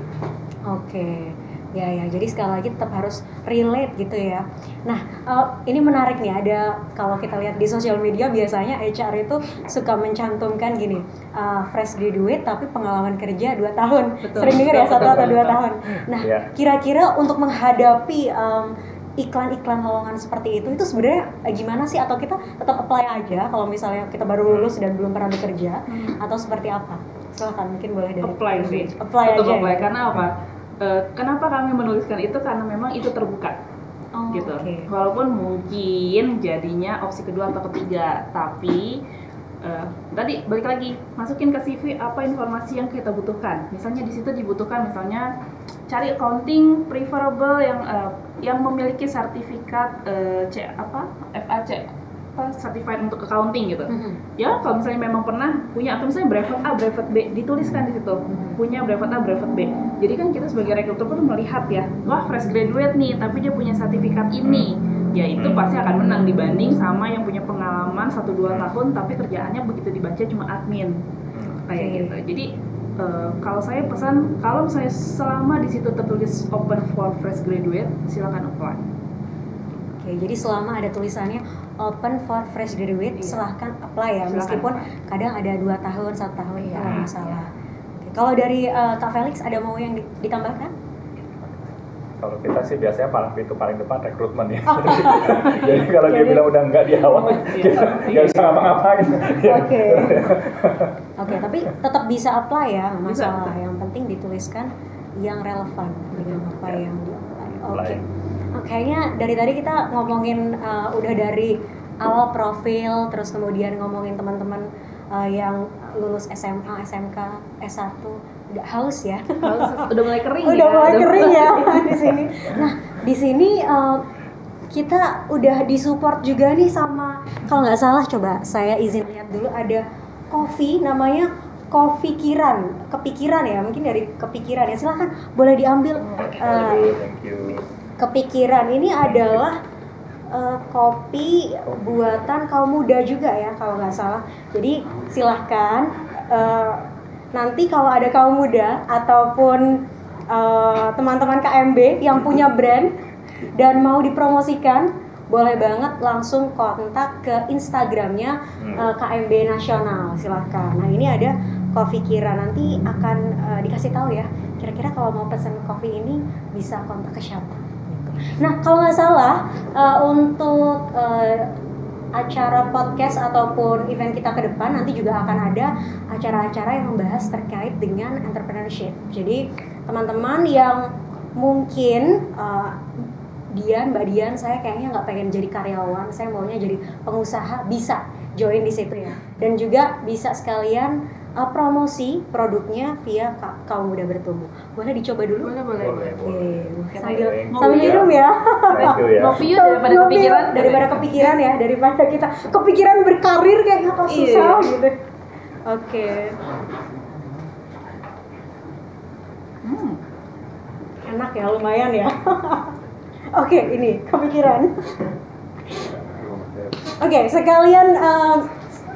Oke, ya. Jadi sekali lagi tetap harus relate gitu ya. Nah, ini menarik nih. Ada kalau kita lihat di sosial media biasanya HR itu suka mencantumkan gini, fresh graduate tapi pengalaman kerja 2 tahun. Betul. Sering dengar ya 1 atau 2 tahun. Nah, Iya. kira-kira untuk menghadapi iklan-iklan lowongan seperti itu sebenarnya gimana sih? Atau kita tetap apply aja kalau misalnya kita baru lulus dan belum pernah bekerja, atau seperti apa? Silakan, mungkin boleh dari Apply sih. Apply Tetap aja. apply. Ya? Karena apa? Kenapa kami menuliskan itu? Karena memang itu terbuka. Oh, Gitu. oke. Walaupun mungkin jadinya opsi kedua atau ketiga, tapi tadi balik lagi, masukin ke CV apa informasi yang kita butuhkan. Misalnya di situ dibutuhkan misalnya cari accounting preferable yang memiliki sertifikat FAC certified untuk accounting gitu. Mhm. Ya kalau misalnya memang pernah punya atau misalnya brevet A, brevet B dituliskan di situ. Punya brevet A, brevet B. Jadi kan kita sebagai recruiter pun melihat ya, wah fresh graduate nih, tapi dia punya sertifikat ini. Ya itu pasti akan menang dibanding sama yang punya pengalaman 1-2 tahun tapi kerjaannya begitu dibaca cuma admin. Kayak Oke. gitu. Jadi kalau saya pesan, kalau misalnya selama di situ tertulis open for fresh graduate, silakan apply. Oke, jadi selama ada tulisannya open for fresh graduate, Iya. silahkan apply ya, Silakan meskipun apply. kadang ada 2 tahun, 1 tahun, Iya. nggak masalah. Oke, kalau dari Kak Felix ada mau yang ditambahkan? Kalau kita sih biasanya pintu paling depan rekrutmen ya. Jadi kalau dia bilang udah enggak di awal, kita nggak bisa ngapa-ngapain. Oke. Oke, tapi tetap bisa apply ya, nggak Bisa, masalah. bisa. Yang penting dituliskan yang relevan dengan apa Ya. yang di-apply. Oke. Apply. Kayaknya dari tadi kita ngomongin udah dari awal profil, terus kemudian ngomongin teman-teman yang lulus SMA, SMK, S1, udah haus ya. Udah mulai kering Udah ya. mulai kering ya di sini. Nah, di sini kita udah disupport juga nih sama, kalau nggak salah coba saya izin lihat dulu, ada coffee namanya kepikiran ya, mungkin dari kepikiran ya, silahkan boleh diambil. Aduh, thank you. Kepikiran ini adalah kopi buatan kaum muda juga ya kalau nggak salah. Jadi silahkan nanti kalau ada kaum muda ataupun teman-teman KMB yang punya brand dan mau dipromosikan, boleh banget langsung kontak ke Instagramnya KMB Nasional, silahkan. Nah ini ada kopi Kira, nanti akan dikasih tahu ya kira-kira kalau mau pesen kopi ini bisa kontak ke siapa. Nah, kalau nggak salah untuk acara podcast ataupun event kita ke depan nanti juga akan ada acara-acara yang membahas terkait dengan entrepreneurship. Jadi teman-teman yang mungkin Mbak Dian, saya kayaknya nggak pengen jadi karyawan, saya maunya jadi pengusaha, bisa join di situ ya. Dan juga bisa sekalian promosi produknya via kaum muda bertumbuh. Boleh dicoba dulu? Boleh. Oke, Sambil sambil minum ya. Thank you ya. Ngopi yuk daripada Ngopi kepikiran. daripada kepikiran ya, daripada kita kepikiran berkarir kayaknya kok susah Iya. gitu. Oke. Enak ya, lumayan ya. Oke, ini kepikiran. Oke, sekalian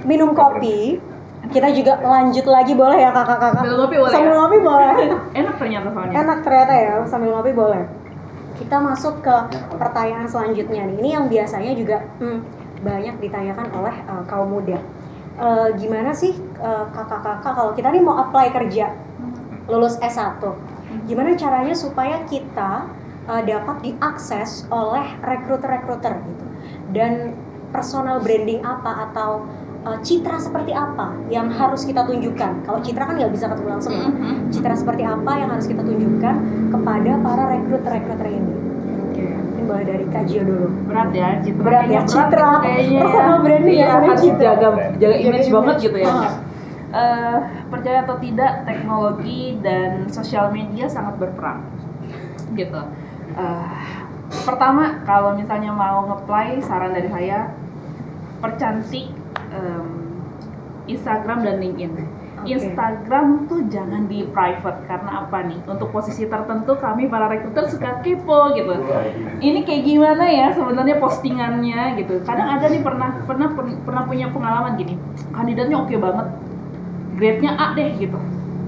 minum kopi. Kita juga lanjut lagi boleh ya kakak-kakak? Sambil ngopi boleh Sambil ya? ngopi boleh. Enak ternyata soalnya. Enak ternyata ya, sambil ngopi boleh. Kita masuk ke pertanyaan selanjutnya nih. Ini yang biasanya juga banyak ditanyakan oleh kaum muda. Gimana sih kakak-kakak kalau kita nih mau apply kerja, lulus S1, gimana caranya supaya kita dapat diakses oleh rekruter-rekruter gitu? Dan personal branding apa atau citra seperti apa yang harus kita tunjukkan? Kalau citra kan nggak bisa ketemu langsung ya. Citra seperti apa yang harus kita tunjukkan kepada para rekruter-rekruter ini? Mungkin boleh dari Kak Gio dulu. Berat ya, citra. Berat ya, Kayaknya citra. gitu kayaknya. Personal branding ya, Iya, sebenarnya harus citra. jaga image Jaga banget image. gitu ya. Ah. Percaya atau tidak, teknologi dan sosial media sangat berperan gitu. Pertama, kalau misalnya mau nge-apply, saran dari saya percantik Instagram dan LinkedIn. Oke. Instagram tuh jangan di private, karena apa nih? Untuk posisi tertentu kami para rekruter suka kepo gitu. Ini kayak gimana ya sebenarnya postingannya gitu. Kadang ada nih pernah punya pengalaman gini. Kandidatnya oke banget, grade-nya A deh gitu.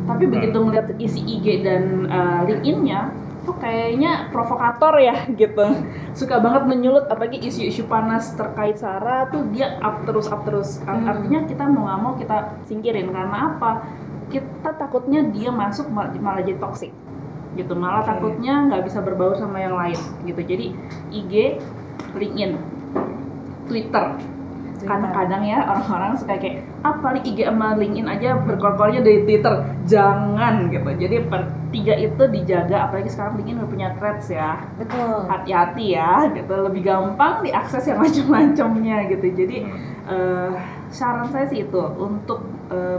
Tapi begitu ngeliat isi IG dan LinkedIn-nya, tuh kayaknya provokator ya gitu. Suka banget menyulut, apalagi isu-isu panas terkait SARA tuh dia up terus. Artinya kita mau nggak mau kita singkirin, karena apa? Kita takutnya dia masuk malah jadi toxic gitu, malah takutnya nggak bisa berbaur sama yang lain gitu. Jadi IG, LinkedIn, Twitter. Kadang-kadang ya orang-orang suka kayak paling IG sama LinkedIn aja berkor-kornya dari Twitter. Jangan gitu. Jadi tiga itu dijaga, apalagi sekarang LinkedIn udah punya threads ya. Betul. Hati-hati ya gitu, lebih gampang diakses yang macam-macamnya gitu. Jadi saran saya sih itu, untuk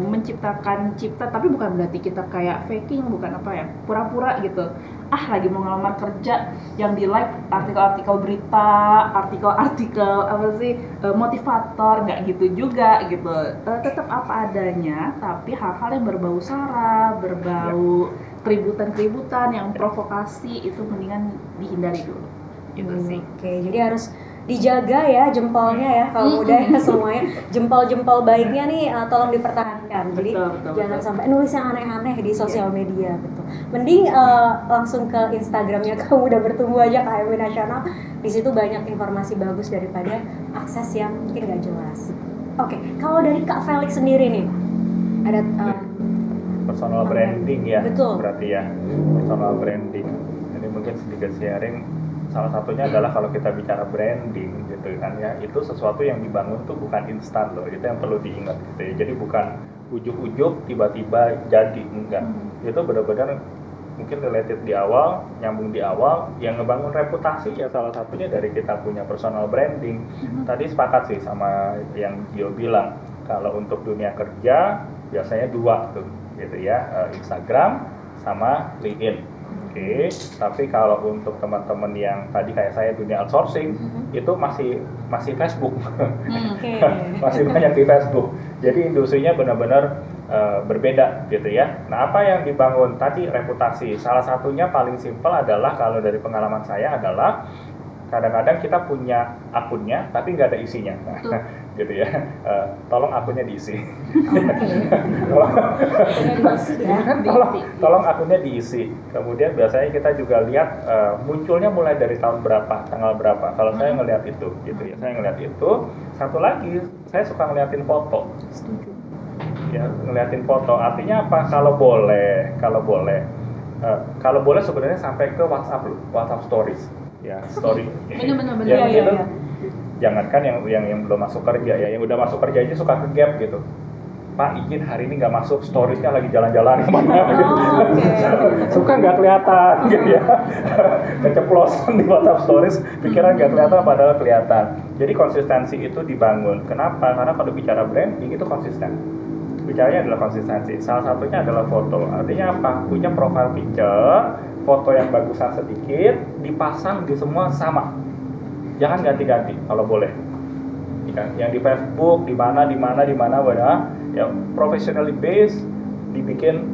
menciptakan cipta, tapi bukan berarti kita kayak faking, bukan apa ya, pura-pura gitu. Lagi mau ngelamar kerja, yang di like artikel-artikel berita, artikel-artikel apa sih, motivator, nggak gitu juga gitu. Tetap apa adanya, tapi hal-hal yang berbau sara, berbau keributan-keributan, yang provokasi itu mendingan dihindari dulu. Gitu sih. Oke, jadi harus dijaga ya jempolnya ya kalau muda ya semuanya. Jempol-jempol baiknya nih tolong dipertahankan. Jadi Betul, jangan betul. sampai nulis yang aneh-aneh di sosial media gitu. Mending langsung ke Instagramnya Kamu Udah Bertumbuh aja, KMW Nasional. Di situ banyak informasi bagus daripada akses yang mungkin nggak jelas. Oke, kalau dari Kak Felix sendiri nih ada Personal branding ya, Betul. berarti ya, personal branding. Jadi mungkin sedikit sharing. Salah satunya adalah kalau kita bicara branding gitu kan ya, itu sesuatu yang dibangun tuh bukan instan loh, itu yang perlu diingat gitu ya. Jadi bukan ujuk-ujuk tiba-tiba jadi, enggak. Itu benar-benar mungkin related di awal, nyambung di awal, yang ngebangun reputasi ya salah satunya dari kita punya personal branding. Tadi sepakat sih sama yang Gio bilang, kalau untuk dunia kerja biasanya dua tuh gitu ya, Instagram sama LinkedIn. Oke, tapi kalau untuk teman-teman yang tadi kayak saya dunia outsourcing, itu masih Facebook, Oke. masih banyak di Facebook. Jadi industrinya benar-benar berbeda gitu ya. Nah, apa yang dibangun tadi reputasi, salah satunya paling simpel adalah kalau dari pengalaman saya adalah kadang-kadang kita punya akunnya tapi nggak ada isinya, gitu ya. Tolong akunnya diisi. Tolong akunnya diisi. Kemudian biasanya kita juga lihat munculnya mulai dari tahun berapa, tanggal berapa. Kalau saya ngelihat itu, gitu ya. Saya ngelihat itu. Satu lagi, saya suka ngeliatin foto. Setuju. Ya, ngeliatin foto. Artinya apa? Kalau boleh sebenarnya sampai ke WhatsApp loh, WhatsApp Stories. Ya, story. Bener-bener. Ya, Iya, itu iya. jangankan yang belum masuk kerja ya, yang udah masuk kerja aja suka ke gap gitu. Pak, izin hari ini nggak masuk, storiesnya lagi jalan-jalan kemana gitu. Suka nggak kelihatan gitu ya. Keceplosan di WhatsApp Stories, pikiran nggak kelihatan padahal kelihatan. Jadi konsistensi itu dibangun. Kenapa? Karena kalau bicara branding itu konsisten. Bicaranya adalah konsistensi. Salah satunya adalah foto. Artinya apa? Punya profile picture, foto yang bagusan sedikit, dipasang di semua sama. Jangan ganti-ganti kalau boleh. Yang di Facebook, di mana, ya professionally based, dibikin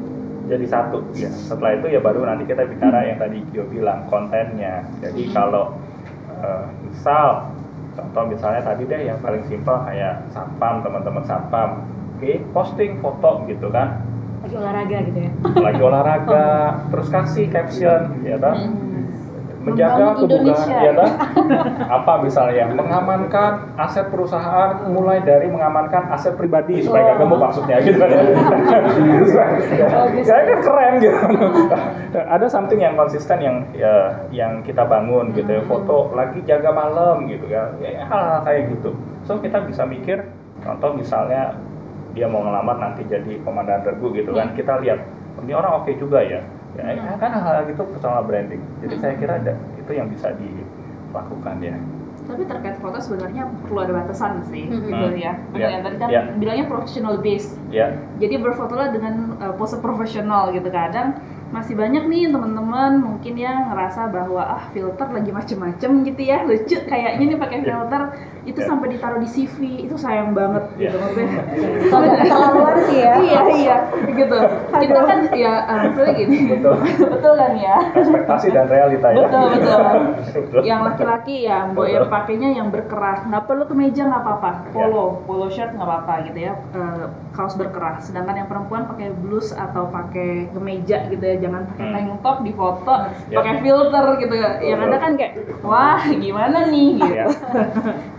jadi satu. Ya, setelah itu ya baru nanti kita bicara yang tadi Gio bilang, kontennya. Jadi kalau contoh misalnya tadi deh yang paling simpel kayak satpam, teman-teman satpam, oke, posting foto gitu kan, Lagi olahraga gitu ya. lagi olahraga, terus kasih caption, ya kan, menjaga Membangun Indonesia. kebugaran, ya kan, apa misalnya, mengamankan aset perusahaan mulai dari mengamankan aset pribadi supaya nggak gemuk maksudnya gitu kan ya. Ya kan keren gitu. Ada something yang konsisten yang kita bangun gitu ya, foto lagi jaga malam gitu ya, hal-hal kayak gitu. So kita bisa mikir, contoh misalnya dia mau ngelamar nanti jadi komandan regu gitu kan, kita lihat ini orang oke juga ya. Ya kan hal-hal gitu personal branding. Jadi saya kira itu yang bisa dilakukan ya. Tapi terkait foto sebenarnya perlu ada batasan sih, gitu ya. Ya. Yang tadi kan Ya. bilangnya professional base. Ya. Jadi berfotolah dengan pose profesional gitu. Kadang masih banyak nih teman-teman mungkin ya ngerasa bahwa filter lagi macem-macem gitu ya, lucu kayaknya nih pakai filter itu sampai ditaruh di CV, itu sayang banget gitu maksudnya. Kalau keterlaluan sih ya. Iya gitu. Kita kan ya maksudnya gini. Betul kan ya. Ekspektasi dan realita ya. Betul. Yang laki-laki ya, mbok ya pakainya yang berkerah. Nggak perlu kemeja nggak apa-apa. Polo shirt nggak apa-apa gitu ya. Kaos berkerah. Sedangkan yang perempuan pakai blus atau pakai kemeja gitu ya. Jangan pakai tank top di foto, pakai filter gitu. Yang ada kan kayak, wah gimana nih gitu.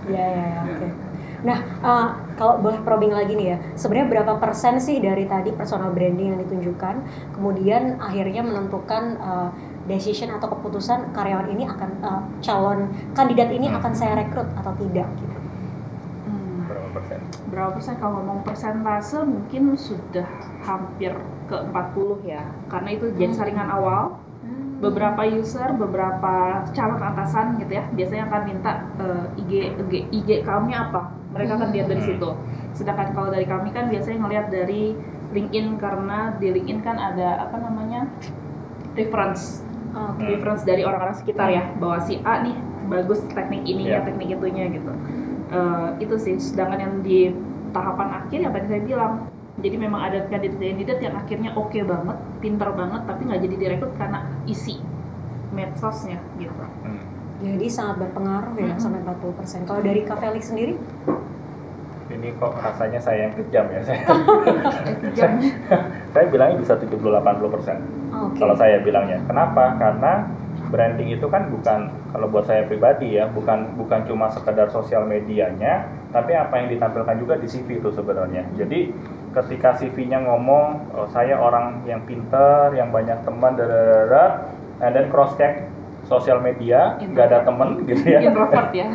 Ya, oke. Nah, kalau boleh probing lagi nih ya, sebenarnya berapa persen sih dari tadi personal branding yang ditunjukkan, kemudian akhirnya menentukan decision atau keputusan karyawan ini akan calon kandidat ini akan saya rekrut atau tidak gitu. Berapa persen? Kalau ngomong persentase mungkin sudah hampir ke 40 ya, karena itu jadi saringan awal. Beberapa user, beberapa calon atasan gitu ya, biasanya akan minta IG account-nya apa. Mereka akan lihat dari situ. Sedangkan kalau dari kami kan biasanya ngelihat dari LinkedIn, karena di LinkedIn kan ada reference. Reference dari orang-orang sekitar ya, bahwa si A nih bagus teknik ininya, teknik itunya gitu. Itu sih. Sedangkan yang di tahapan akhir yang tadi saya bilang, jadi memang ada kandidat yang akhirnya oke banget, pintar banget, tapi nggak jadi direkrut karena isi medsosnya gitu. Jadi sangat berpengaruh ya, sampai 40%. Kalau dari Kak Felix sendiri? Ini kok rasanya saya yang kejam ya saya. Kejam. Saya bilangnya bisa 70-80%. Kalau saya bilangnya. Kenapa? Karena branding itu kan bukan, kalau buat saya pribadi ya, bukan cuma sekedar sosial medianya, tapi apa yang ditampilkan juga di CV itu sebenarnya. Jadi ketika CV-nya ngomong, saya orang yang pintar, yang banyak teman, and then cross check sosial media, nggak ada temen gitu ya. Introvert ya.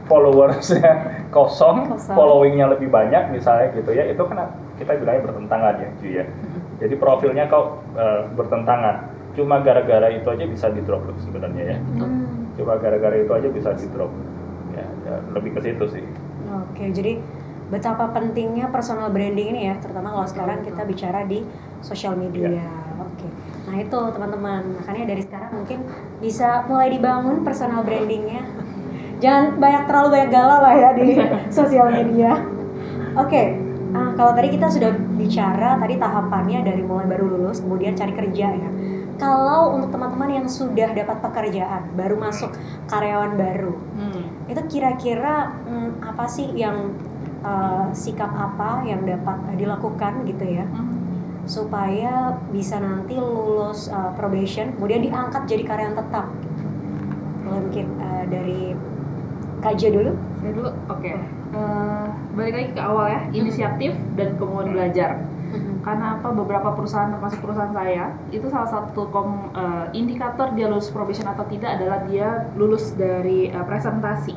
Followersnya kosong, followingnya lebih banyak misalnya gitu ya, itu kan kita bilangnya bertentangan ya, Ju ya. Jadi profilnya kok bertentangan. Cuma gara-gara itu aja bisa di-drop sebenarnya ya. Cuma gara-gara itu aja bisa di-drop. Ya, lebih ke situ sih. Oke, jadi betapa pentingnya personal branding ini ya, terutama kalau sekarang kita bicara di sosial media. Oke. Nah itu teman-teman, makanya dari sekarang mungkin bisa mulai dibangun personal brandingnya. Jangan terlalu banyak galau lah ya di sosial media. Oke. Kalau tadi kita sudah bicara tadi tahapannya dari mulai baru lulus kemudian cari kerja ya. Kalau untuk teman-teman yang sudah dapat pekerjaan, baru masuk karyawan baru, itu kira-kira apa sih yang sikap apa yang dapat dilakukan gitu ya, supaya bisa nanti lulus probation, kemudian diangkat jadi karyawan tetap? Mungkin dari Kak Jo dulu. Saya dulu, oke. Balik lagi ke awal ya, inisiatif dan kemauan belajar. Karena beberapa perusahaan, termasuk perusahaan saya, itu salah satu indikator dia lulus probation atau tidak adalah dia lulus dari presentasi.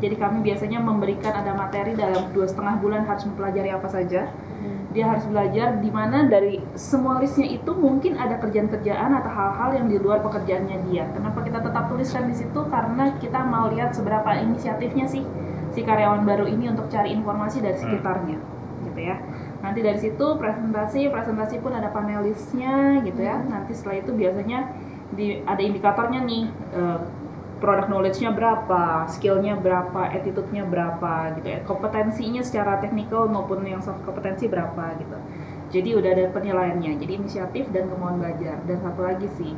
Jadi kami biasanya memberikan ada materi dalam 2,5 bulan harus mempelajari apa saja. Dia harus belajar di mana dari semua listnya itu mungkin ada kerjaan-kerjaan atau hal-hal yang di luar pekerjaannya dia. Kenapa kita tetap tuliskan di situ? Karena kita mau lihat seberapa inisiatifnya sih si karyawan baru ini untuk cari informasi dari sekitarnya, gitu ya. Nanti dari situ presentasi pun ada panelisnya gitu ya. Nanti setelah itu biasanya ada indikatornya nih, product knowledge-nya berapa, skill-nya berapa, attitude-nya berapa gitu ya. Kompetensinya secara technical maupun yang soft kompetensi berapa gitu. Jadi udah ada penilaiannya. Jadi inisiatif dan kemauan belajar. Dan satu lagi sih,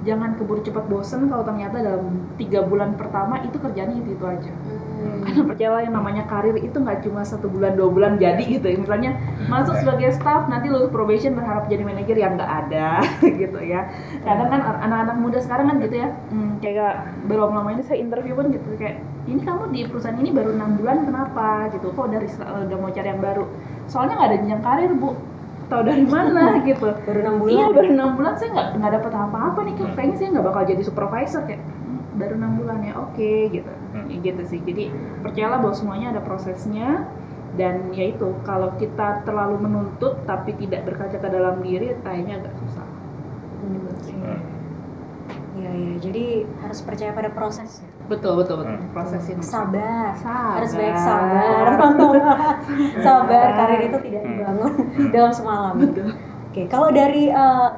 jangan keburu cepat bosen kalau ternyata dalam 3 bulan pertama itu kerjaannya itu aja. Karena percayalah yang namanya karir itu nggak cuma 1 bulan 2 bulan jadi gitu ya. Misalnya masuk sebagai staff, nanti lulus probation berharap jadi manajer, yang nggak ada gitu ya. Kadang kan anak-anak muda sekarang kan gitu ya, kayak belum lama ini saya interview pun gitu, kayak ini kamu di perusahaan ini baru 6 bulan kenapa gitu, kok udah mau cari yang baru, soalnya nggak ada jenjang karir Bu. Tahu dari mana gitu. Baru 6 bulan? Iya, baru 6 bulan saya nggak dapat apa-apa nih, kayaknya saya nggak bakal jadi supervisor, kayak baru 6 bulan ya, oke gitu. Gitu sih. Jadi percayalah bahwa semuanya ada prosesnya, dan yaitu kalau kita terlalu menuntut tapi tidak berkaca ke dalam diri, kayaknya agak susah. Iya, jadi harus percaya pada proses. Betul. Proses ini. Sabar. Harus banyak sabar. Sabar, karir itu tidak dibangun dalam semalam. Oke, kalau dari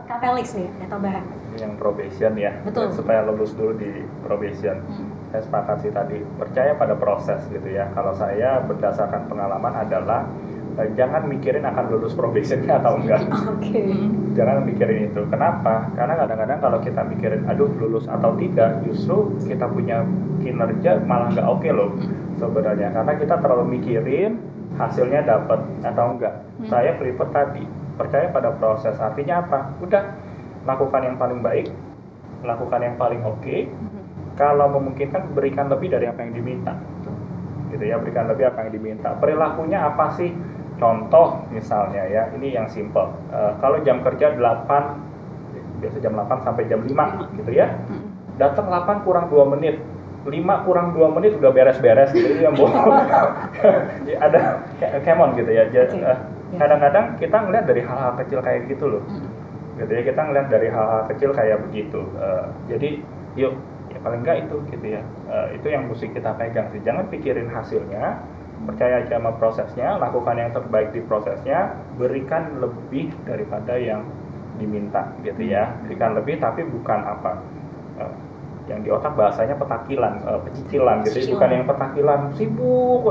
Kak Felix nih, atau Bahan? Yang probation ya. Betul. Supaya lulus dulu di probation. Saya sepakat sih tadi, percaya pada proses gitu ya. Kalau saya berdasarkan pengalaman adalah jangan mikirin akan lulus probationnya atau enggak. Jangan mikirin itu. Kenapa? Karena kadang-kadang kalau kita mikirin aduh lulus atau tidak, justru kita punya kinerja malah nggak oke loh sebenarnya. Karena kita terlalu mikirin hasilnya dapat atau enggak. Saya prefer tadi, percaya pada proses. Artinya apa? Udah, lakukan yang paling baik, lakukan yang paling oke. Kalau memungkinkan berikan lebih dari apa yang diminta. Gitu ya, berikan lebih apa yang diminta. Perilakunya apa sih? Contoh misalnya ya, ini yang simple. Kalau jam kerja 8, biasa jam 8 sampai jam 5 gitu ya. Datang 8 kurang 2 menit. 5 kurang 2 menit udah beres-beres gitu ya, Bu. Ada come on gitu ya. Kadang-kadang kita ngeliat dari hal-hal kecil kayak gitu loh. gitu ya. Kita ngeliat dari hal-hal kecil kayak begitu. Jadi yuk, ya paling enggak itu gitu ya. Itu yang mesti kita pegang sih. Jangan pikirin hasilnya, percaya aja sama prosesnya, lakukan yang terbaik di prosesnya, berikan lebih daripada yang diminta gitu ya. Berikan lebih tapi bukan apa yang di otak bahasanya petakilan, pecicilan gitu ya. Bukan yang petakilan sibuk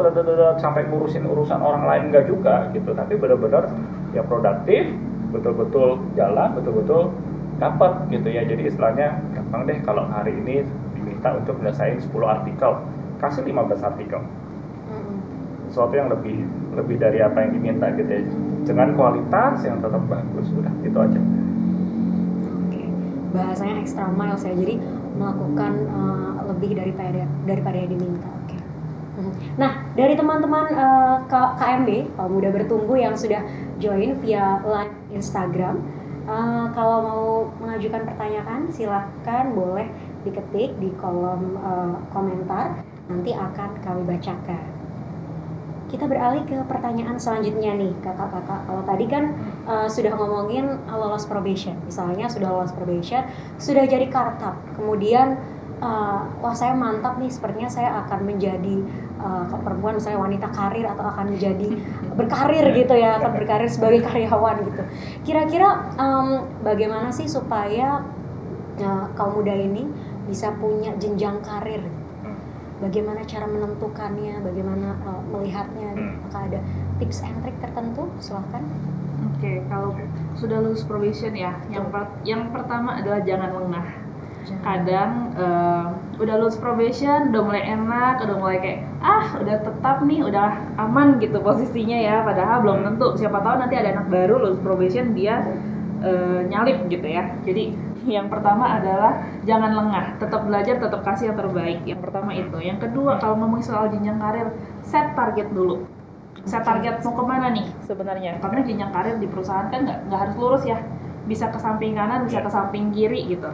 sampai ngurusin urusan orang lain, enggak juga gitu, tapi benar-benar ya produktif, betul-betul jalan, betul-betul dapat gitu ya. Jadi istilahnya gampang deh, kalau hari ini diminta untuk menyelesaikan 10 artikel, kasih 15 artikel, sesuatu yang lebih dari apa yang diminta gitu ya, dengan kualitas yang tetap bagus. Udah itu aja. Oke, bahasanya extra miles ya, jadi melakukan lebih daripada yang diminta. Oke. Nah, dari teman-teman KMB, Kaum Muda Bertumbuh yang sudah join via live Instagram, kalau mau mengajukan pertanyaan silahkan boleh diketik di kolom komentar, nanti akan kami bacakan. Kita beralih ke pertanyaan selanjutnya nih, kakak-kakak. Kalau tadi kan sudah ngomongin lolos probation, misalnya sudah lolos probation, sudah jadi kartap, kemudian wah saya mantap nih, sepertinya saya akan menjadi perempuan, misalnya wanita karir, atau akan menjadi berkarir gitu ya, akan berkarir sebagai karyawan gitu. Kira-kira bagaimana sih supaya kaum muda ini bisa punya jenjang karir? Bagaimana cara menentukannya, bagaimana melihatnya, apakah ada tips and trick tertentu? Silahkan. Oke, kalau sudah lulus probation ya, yang pertama adalah jangan lengah. Kadang udah lulus probation, udah mulai enak, udah mulai kayak udah tetap nih, udah aman gitu posisinya ya, padahal belum tentu. Siapa tahu nanti ada anak baru lulus probation, dia nyalip gitu ya. Jadi yang pertama adalah jangan lengah, tetap belajar, tetap kasih yang terbaik. Yang pertama itu. Yang kedua, kalau ngomongin soal jenjang karir, set target dulu. Set target mau kemana nih sebenarnya? Karena jenjang karir di perusahaan kan nggak harus lurus ya. Bisa ke samping kanan, bisa ke samping kiri gitu.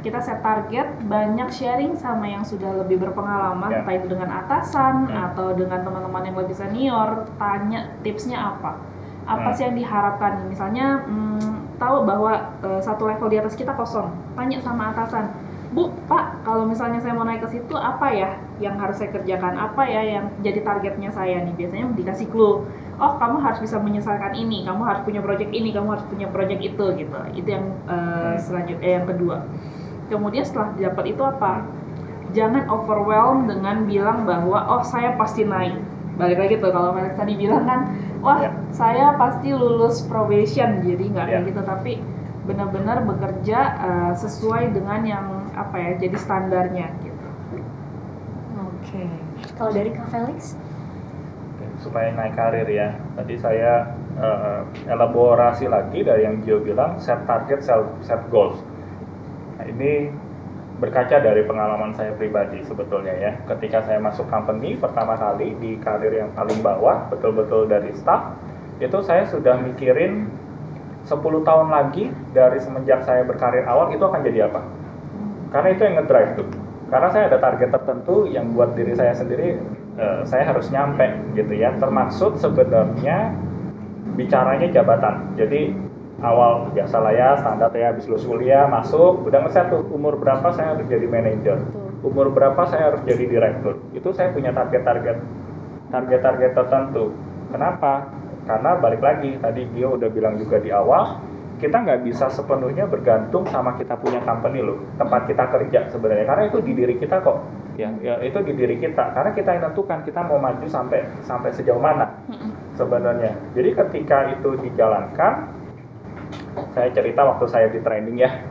Kita set target, banyak sharing sama yang sudah lebih berpengalaman, entah itu dengan atasan atau dengan teman-teman yang lebih senior. Tanya tipsnya apa sih yang diharapkan. Misalnya tahu bahwa satu level di atas kita kosong, tanya sama atasan, Bu, Pak, kalau misalnya saya mau naik ke situ, apa ya yang harus saya kerjakan, apa ya yang jadi targetnya saya nih. Biasanya dikasih clue, oh kamu harus bisa menyelesaikan ini, kamu harus punya project ini, kamu harus punya project itu gitu. Itu yang selanjutnya, yang kedua. Kemudian setelah dapat itu apa, jangan overwhelm dengan bilang bahwa oh saya pasti naik. Balik lagi tuh, kalau Alex tadi bilang kan, wah saya pasti lulus probation, jadi nggak kayak gitu, tapi benar-benar bekerja sesuai dengan yang apa ya, jadi standarnya gitu. Oke. Kalau dari Kak Felix? Supaya naik karir ya, tadi saya elaborasi lagi dari yang Gio bilang, set target, set goals. Nah, ini berkaca dari pengalaman saya pribadi sebetulnya ya. Ketika saya masuk company pertama kali di karir yang paling bawah, betul-betul dari staff, itu saya sudah mikirin 10 tahun lagi dari semenjak saya berkarir awal itu akan jadi apa. Karena itu yang ngedrive tuh. Karena saya ada target tertentu yang buat diri saya sendiri, saya harus nyampe gitu ya. Termaksud sebenarnya bicaranya jabatan. Jadi awal biasa lah ya, standar ya, habis lulus kuliah masuk, udah ngeset tuh umur berapa saya harus jadi manajer, umur berapa saya harus jadi direktur. Itu saya punya target-target tertentu. Kenapa? Karena balik lagi, tadi Gio udah bilang juga di awal, kita nggak bisa sepenuhnya bergantung sama kita punya company loh, tempat kita kerja sebenarnya. Karena itu di diri kita kok, ya itu di diri kita. Karena kita yang tentukan kita mau maju sampai sejauh mana sebenarnya. Jadi ketika itu dijalankan, saya cerita waktu saya di training ya,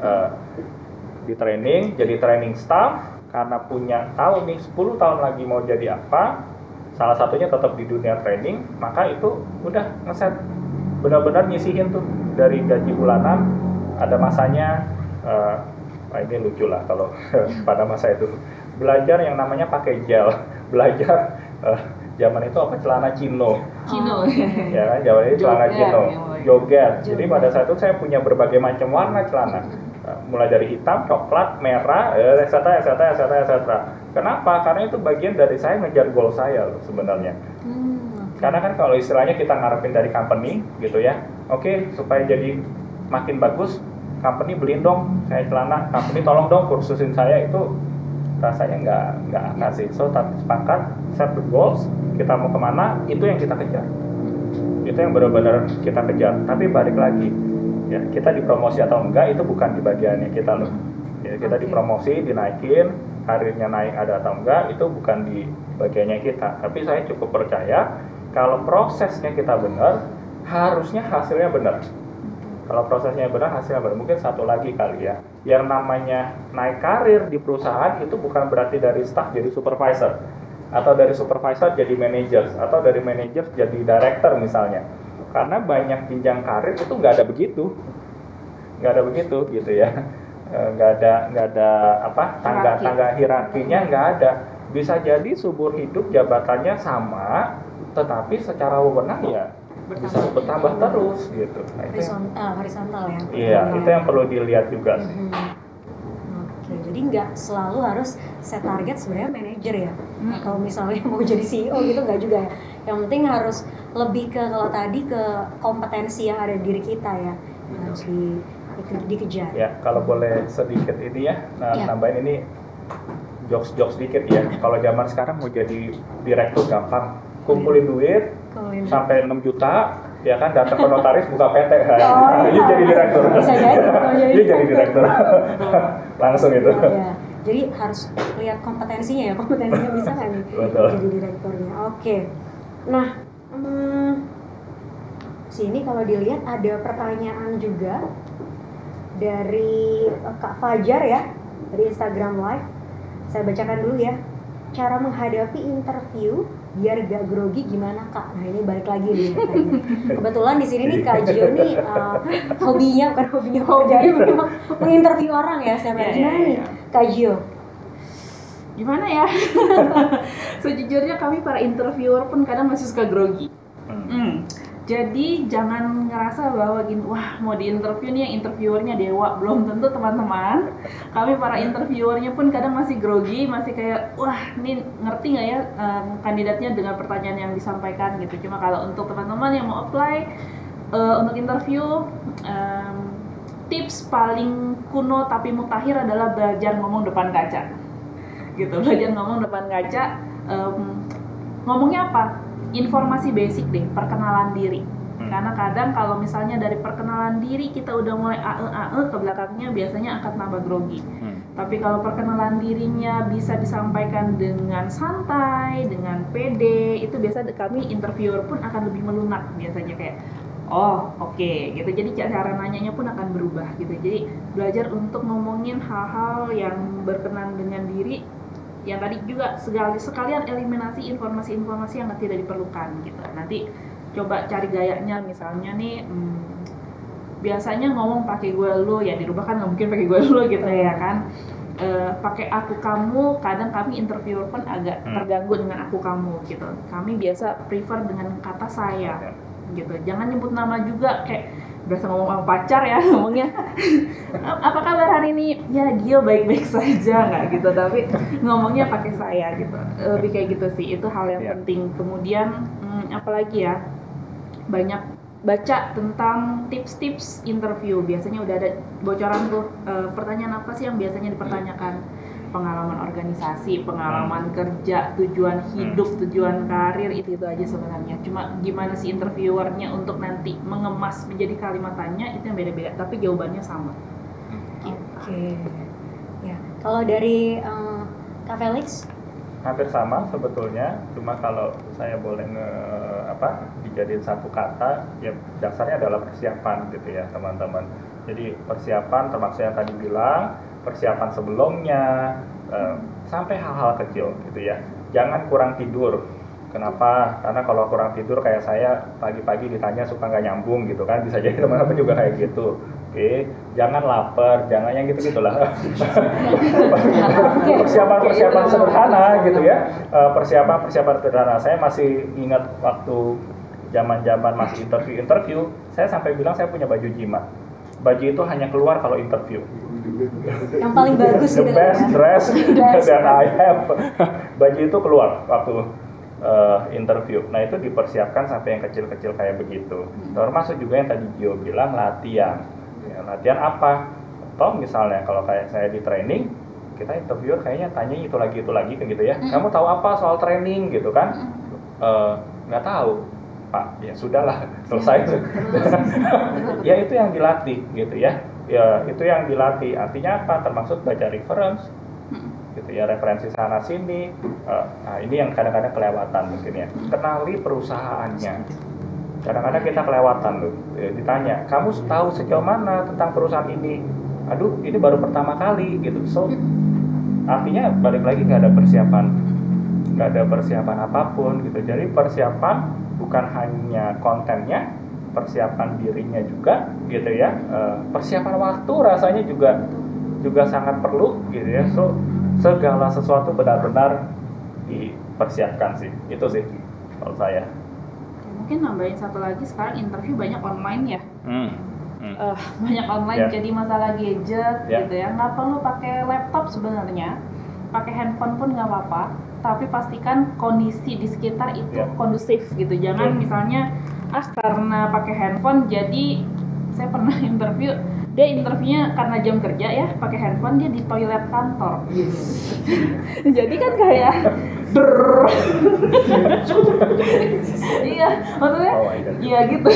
jadi training staff, karena punya tahu nih 10 tahun lagi mau jadi apa, salah satunya tetap di dunia training, maka itu udah ngeset, benar-benar nyisihin tuh dari gaji bulanan, ada masanya, ini lucu lah kalau pada masa itu, belajar yang namanya pakai gel, belajar zaman itu apa, celana chino ya kan, zaman itu celana chino, joget. Jadi pada saat itu saya punya berbagai macam warna celana, mulai dari hitam, coklat, merah, etc. Kenapa? Karena itu bagian dari saya ngejar goal saya loh sebenarnya. Karena kan kalau istilahnya kita ngarepin dari company gitu ya, oke, supaya jadi makin bagus, company beliin dong saya celana, company tolong dong kursusin saya, itu rasanya nggak akan sih. So tapi sepakat, set the goals, kita mau kemana, itu yang kita kejar, itu yang benar-benar kita kejar. Tapi balik lagi, ya kita dipromosi atau enggak itu bukan di bagiannya kita loh. Ya, kita dipromosi, dinaikin, karirnya naik ada atau enggak itu bukan di bagiannya kita. Tapi saya cukup percaya kalau prosesnya kita benar, harusnya hasilnya benar. Kalau prosesnya benar, hasilnya benar. Mungkin satu lagi kali ya, yang namanya naik karir di perusahaan itu bukan berarti dari staff jadi supervisor, atau dari supervisor jadi manager, atau dari manager jadi director misalnya. Karena banyak jenjang karir itu nggak ada begitu gitu ya. Nggak ada tangga hierarkinya nggak ada. Bisa jadi subur hidup jabatannya sama, tetapi secara wewenang ya bisa bertambah terus gitu. Nah, Horizontal ya. Iya, itu yang perlu dilihat juga. Oke, jadi nggak selalu harus set target sebenarnya manajer ya. Kalau misalnya mau jadi CEO gitu nggak juga ya. Yang penting harus lebih ke kalau tadi ke kompetensi yang ada di diri kita ya, yang harus dikejar. Ya, kalau boleh sedikit ini ya, tambahin ini jokes dikit ya. Kalau zaman sekarang mau jadi direktur gampang, kumpulin duit sampai 6 juta, ya kan, datang ke notaris buka PT, ini jadi direktur. Bisa jadi direktur. Langsung itu. Ya. Jadi harus lihat kompetensinya bisa nggak nih jadi direkturnya. Oke. Nah, sini kalau dilihat ada pertanyaan juga dari Kak Fajar ya, dari Instagram Live. Saya bacakan dulu ya. Cara menghadapi interview biar gak grogi gimana Kak? Nah ini balik lagi nih. Kebetulan di sini nih Kak Gio nih hobinya jadi memang menginterview orang ya. Gimana nih Kak Gio? Gimana ya? Sejujurnya kami para interviewer pun kadang masih suka grogi. Jadi jangan ngerasa bahwa gini, wah mau diinterview nih yang interviewernya dewa, belum tentu teman-teman. Kami para interviewernya pun kadang masih grogi, masih kayak, wah ini ngerti nggak ya kandidatnya dengan pertanyaan yang disampaikan gitu. Cuma kalau untuk teman-teman yang mau apply untuk interview, tips paling kuno tapi mutakhir adalah belajar ngomong depan kaca. Gitu, belajar ngomong depan kaca. Ngomongnya apa? Informasi basic deh, perkenalan diri. Karena kadang kalau misalnya dari perkenalan diri kita udah mulai ke belakangnya biasanya akan tambah grogi. Tapi kalau perkenalan dirinya bisa disampaikan dengan santai, dengan pede, itu biasa kami interviewer pun akan lebih melunak biasanya kayak oke, gitu. Jadi cara nanyanya pun akan berubah gitu. Jadi belajar untuk ngomongin hal-hal yang berkenan dengan diri, yang tadi juga sekalian eliminasi informasi-informasi yang tidak diperlukan gitu. Nanti coba cari gayanya, misalnya nih biasanya ngomong pakai gue lu, ya dirubah kan nggak mungkin pakai gue lu gitu ya kan. Pakai aku kamu, kadang kami interviewer pun agak terganggu dengan aku kamu gitu. Kami biasa prefer dengan kata saya gitu. Jangan nyebut nama juga, kayak biasa ngomong sama pacar ya, ngomongnya apa kabar hari ini? Ya Gio baik-baik saja, nggak gitu, tapi ngomongnya pakai saya gitu. Lebih kayak gitu sih, itu hal yang penting. Kemudian apalagi ya, banyak baca tentang tips-tips interview. Biasanya udah ada bocoran tuh, pertanyaan apa sih yang biasanya dipertanyakan. Pengalaman organisasi, pengalaman kerja, tujuan hidup, tujuan karir, itu aja sebenarnya. Cuma gimana sih interviewernya untuk nanti mengemas menjadi kalimat tanya, itu yang beda-beda, tapi jawabannya sama. Oke. Ya, kalau dari Kak Felix? Hampir sama sebetulnya, cuma kalau saya boleh dijadiin satu kata, ya dasarnya adalah persiapan gitu ya teman-teman. Jadi persiapan termasuk yang tadi bilang, persiapan sebelumnya, sampai hal-hal kecil gitu ya. Jangan kurang tidur. Kenapa? Karena kalau kurang tidur kayak saya pagi-pagi ditanya suka nggak nyambung gitu kan, bisa jadi teman-teman juga kayak gitu. Oke, jangan lapar, jangan yang gitu-gitulah. Persiapan sederhana gitu ya. Persiapan sederhana. Saya masih ingat waktu zaman-zaman masih interview, saya sampai bilang saya punya baju jimat. Baju itu hanya keluar kalau interview. Yang paling bagus The gitu. best dress that I have. Baju itu keluar waktu interview. Nah itu dipersiapkan sampai yang kecil-kecil kayak begitu. Termasuk juga yang tadi Gio bilang latihan. Ya, latihan apa? Atau misalnya kalau kayak saya di training, kita interviewer kayaknya tanya itu lagi kayak gitu ya. Kamu tahu apa soal training gitu kan? Nggak tahu, Pak. Ya sudahlah, selesai. Ya itu yang dilatih gitu ya. Ya itu yang dilatih. Artinya apa? Termasuk baca reference, gitu ya, referensi sana sini. Nah ini yang kadang-kadang kelewatan mungkin ya. Kenali perusahaannya. Kadang-kadang kita kelewatan loh. Ditanya, kamu tahu sejauh mana tentang perusahaan ini? Aduh, ini baru pertama kali gitu. So artinya balik lagi nggak ada persiapan apapun gitu. Jadi persiapan bukan hanya kontennya, persiapan dirinya juga gitu ya. Persiapan waktu rasanya juga sangat perlu gitu ya. So segala sesuatu benar-benar dipersiapkan sih. Itu sih kalau saya. Mungkin nambahin satu lagi, sekarang interview banyak online ya. Banyak online, Yeah. jadi masalah gadget Yeah. gitu ya, nggak perlu pakai laptop sebenarnya, pakai handphone pun nggak apa-apa, tapi pastikan kondisi di sekitar itu Yeah. kondusif gitu. Jangan misalnya karena pakai handphone, jadi saya pernah interviewnya karena jam kerja ya pakai handphone, dia di toilet kantor gitu. Jadi kan kayak iya, maksudnya iya gitu.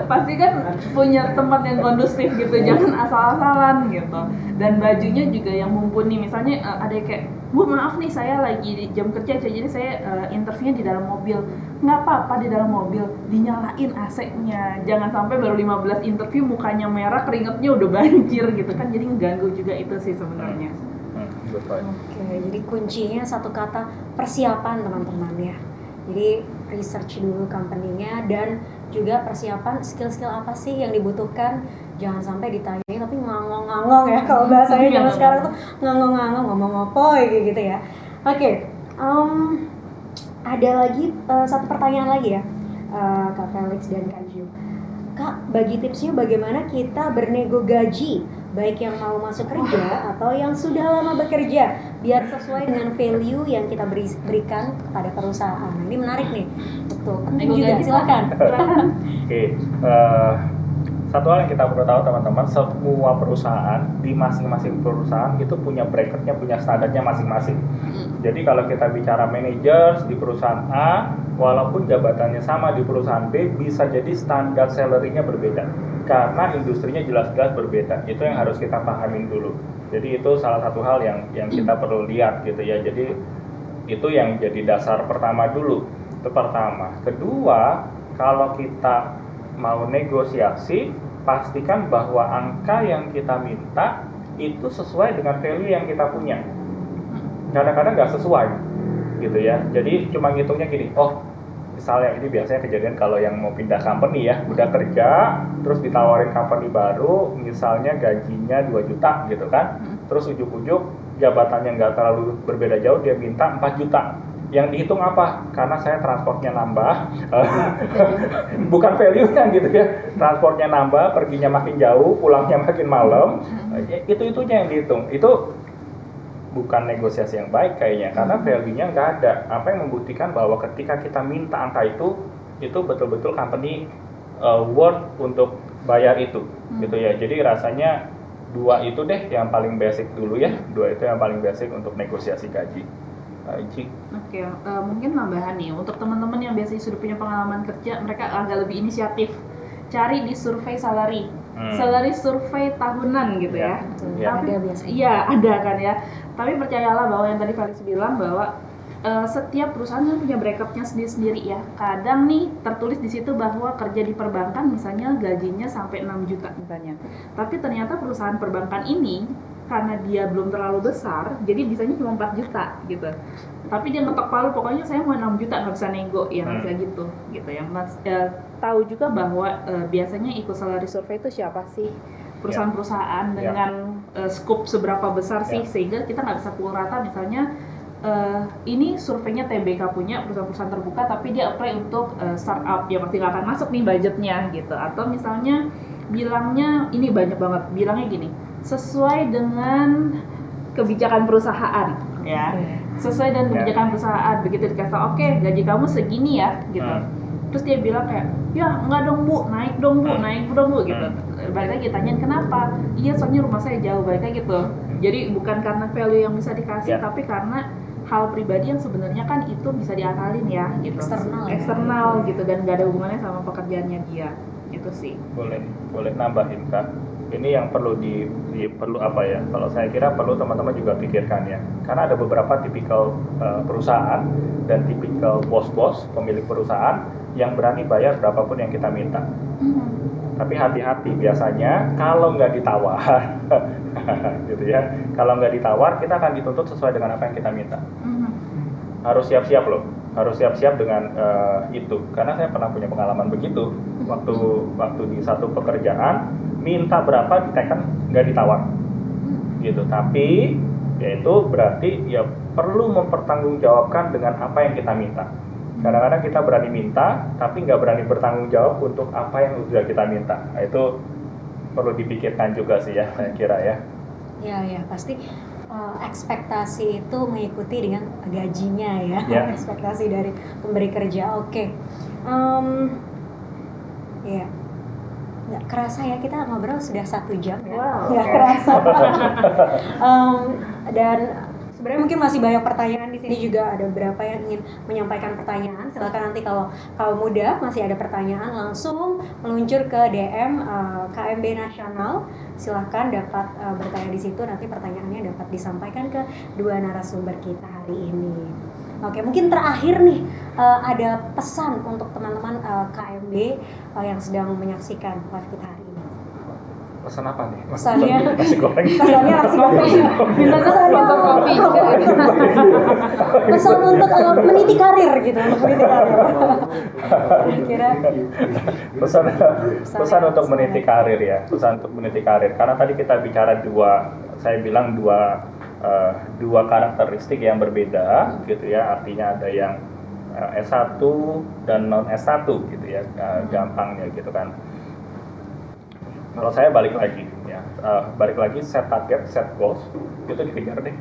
Pasti kan punya tempat yang kondusif gitu, jangan asal-asalan gitu. Dan bajunya juga yang mumpuni. Misalnya ada yang kayak, Bu maaf nih saya lagi di jam kerja aja, jadi saya interviewnya di dalam mobil. Nggak apa-apa di dalam mobil, dinyalain AC-nya. Jangan sampai baru 15 interview mukanya merah, keringetnya udah banjir gitu kan, jadi ngeganggu juga itu sih sebenarnya. Betul. Oke, jadi kuncinya satu kata, persiapan teman-teman ya. Jadi research dulu company-nya dan juga persiapan skill-skill apa sih yang dibutuhkan. Jangan sampai ditanyain tapi ngangong-ngangong ya, kalau bahasanya zaman sekarang tuh ngangong-ngangong, ngomong apa gitu ya. Oke, ada lagi satu pertanyaan lagi ya, Kak Felix dan Kak Ju. Kak, bagi tipsnya bagaimana kita bernego gaji, baik yang mau masuk kerja atau yang sudah lama bekerja, biar sesuai dengan value yang kita berikan kepada perusahaan. Nah, ini menarik nih, betul. Penting juga, silakan. Oke, satu hal yang kita perlu tahu teman-teman, semua perusahaan di masing-masing perusahaan itu punya bracketnya, punya standarnya masing-masing. Jadi kalau kita bicara manajer di perusahaan A, walaupun jabatannya sama di perusahaan B, bisa jadi standar salary-nya berbeda karena industrinya jelas-jelas berbeda. Itu yang harus kita pahamin dulu. Jadi itu salah satu hal yang kita perlu lihat gitu ya. Jadi itu yang jadi dasar pertama dulu. Itu pertama. Kedua, kalau kita mau negosiasi, pastikan bahwa angka yang kita minta itu sesuai dengan value yang kita punya. Kadang-kadang nggak sesuai gitu ya. Jadi cuma ngitungnya gini, misalnya ini biasanya kejadian kalau yang mau pindah company ya, udah kerja terus ditawarin company baru, misalnya gajinya 2 juta gitu kan, terus ujuk-ujuk jabatannya nggak terlalu berbeda jauh, dia minta 4 juta. Yang dihitung apa? Karena saya transportnya nambah, bukan value-nya gitu ya. Transportnya nambah, perginya makin jauh, pulangnya makin malam, itu-itunya yang dihitung. Itu bukan negosiasi yang baik kayaknya, karena value-nya nggak ada. Apa yang membuktikan bahwa ketika kita minta angka itu betul-betul company worth untuk bayar itu, gitu ya. Jadi rasanya 2 itu deh yang paling basic dulu ya. 2 itu yang paling basic untuk negosiasi gaji. Oke, mungkin tambahan nih untuk teman-teman yang biasanya sudah punya pengalaman kerja, mereka agak lebih inisiatif. Cari di survei salary survei tahunan gitu ya. Tapi ada biasanya. Iya ada kan ya. Tapi percayalah bahwa yang tadi Felix bilang bahwa setiap perusahaan punya bracketnya sendiri-sendiri ya. Kadang nih tertulis di situ bahwa kerja di perbankan misalnya gajinya sampai 6 juta misalnya. Tapi ternyata perusahaan perbankan ini karena dia belum terlalu besar, jadi bisanya cuma 4 juta gitu. Tapi dia ngetok palu, pokoknya saya mau 6 juta, nggak bisa nego, ya nggak bisa gitu ya. Mas tahu juga bahwa biasanya ikut salary survey itu siapa sih? Perusahaan-perusahaan dengan scope seberapa besar sih, sehingga kita nggak bisa pukul rata misalnya ini surveinya TBK punya perusahaan-perusahaan terbuka, tapi dia apply untuk startup, ya pasti nggak akan masuk nih budgetnya gitu. Atau misalnya bilangnya ini banyak banget, bilangnya gini, sesuai dengan kebijakan perusahaan ya, sesuai dengan kebijakan perusahaan. Begitu dikasih oke, gaji kamu segini ya gitu, terus dia bilang kayak, ya enggak dong bu, naik dong bu gitu. Balik lagi tanyain kenapa, iya soalnya rumah saya jauh, balik lagi gitu. Jadi bukan karena value yang bisa dikasih, tapi karena hal pribadi yang sebenarnya kan itu bisa diakalin ya gitu, eksternal gitu, dan nggak ada hubungannya sama pekerjaannya dia. Itu sih boleh nambahin Kak. Ini yang perlu perlu apa ya, kalau saya kira perlu teman-teman juga pikirkan ya, karena ada beberapa tipikal perusahaan dan tipikal bos-bos pemilik perusahaan yang berani bayar berapapun yang kita minta. Tapi hati-hati, biasanya kalau nggak ditawar gitu ya, kalau nggak ditawar kita akan dituntut sesuai dengan apa yang kita minta. Harus siap-siap loh, harus siap-siap dengan itu, karena saya pernah punya pengalaman begitu. Waktu di satu pekerjaan minta berapa diteken nggak ditawar gitu, tapi yaitu berarti ya perlu mempertanggungjawabkan dengan apa yang kita minta. Kadang-kadang kita berani minta tapi nggak berani bertanggung jawab untuk apa yang sudah kita minta. Nah, itu perlu dipikirkan juga sih ya, saya kira ya. Ya pasti ekspektasi itu mengikuti dengan gajinya ya. Ekspektasi dari pemberi kerja. Oke. Ya, nggak kerasa ya kita ngobrol sudah 1 jam ya. Nggak kerasa. Dan sebenarnya mungkin masih banyak pertanyaan di sini, juga ada beberapa yang ingin menyampaikan pertanyaan. Silakan nanti kalau muda masih ada pertanyaan langsung meluncur ke DM KMB Nasional. Silakan dapat bertanya di situ, nanti pertanyaannya dapat disampaikan ke 2 narasumber kita hari ini. Oke, mungkin terakhir nih ada pesan untuk teman-teman KMB yang sedang menyaksikan live kita hari ini. Pesan apa nih? Pesannya nasi goreng. Pesannya nasi goreng. minta sponsor kopi. Pesan untuk meniti karir gitu, meniti karir. Kira pesan untuk meniti karir ya, pesan untuk meniti karir. Karena tadi kita bicara saya bilang dua karakteristik yang berbeda gitu ya, artinya ada yang S1 dan non S1 gitu ya, gampangnya gitu kan. Kalau saya balik lagi set target, set goals itu dikejar deh.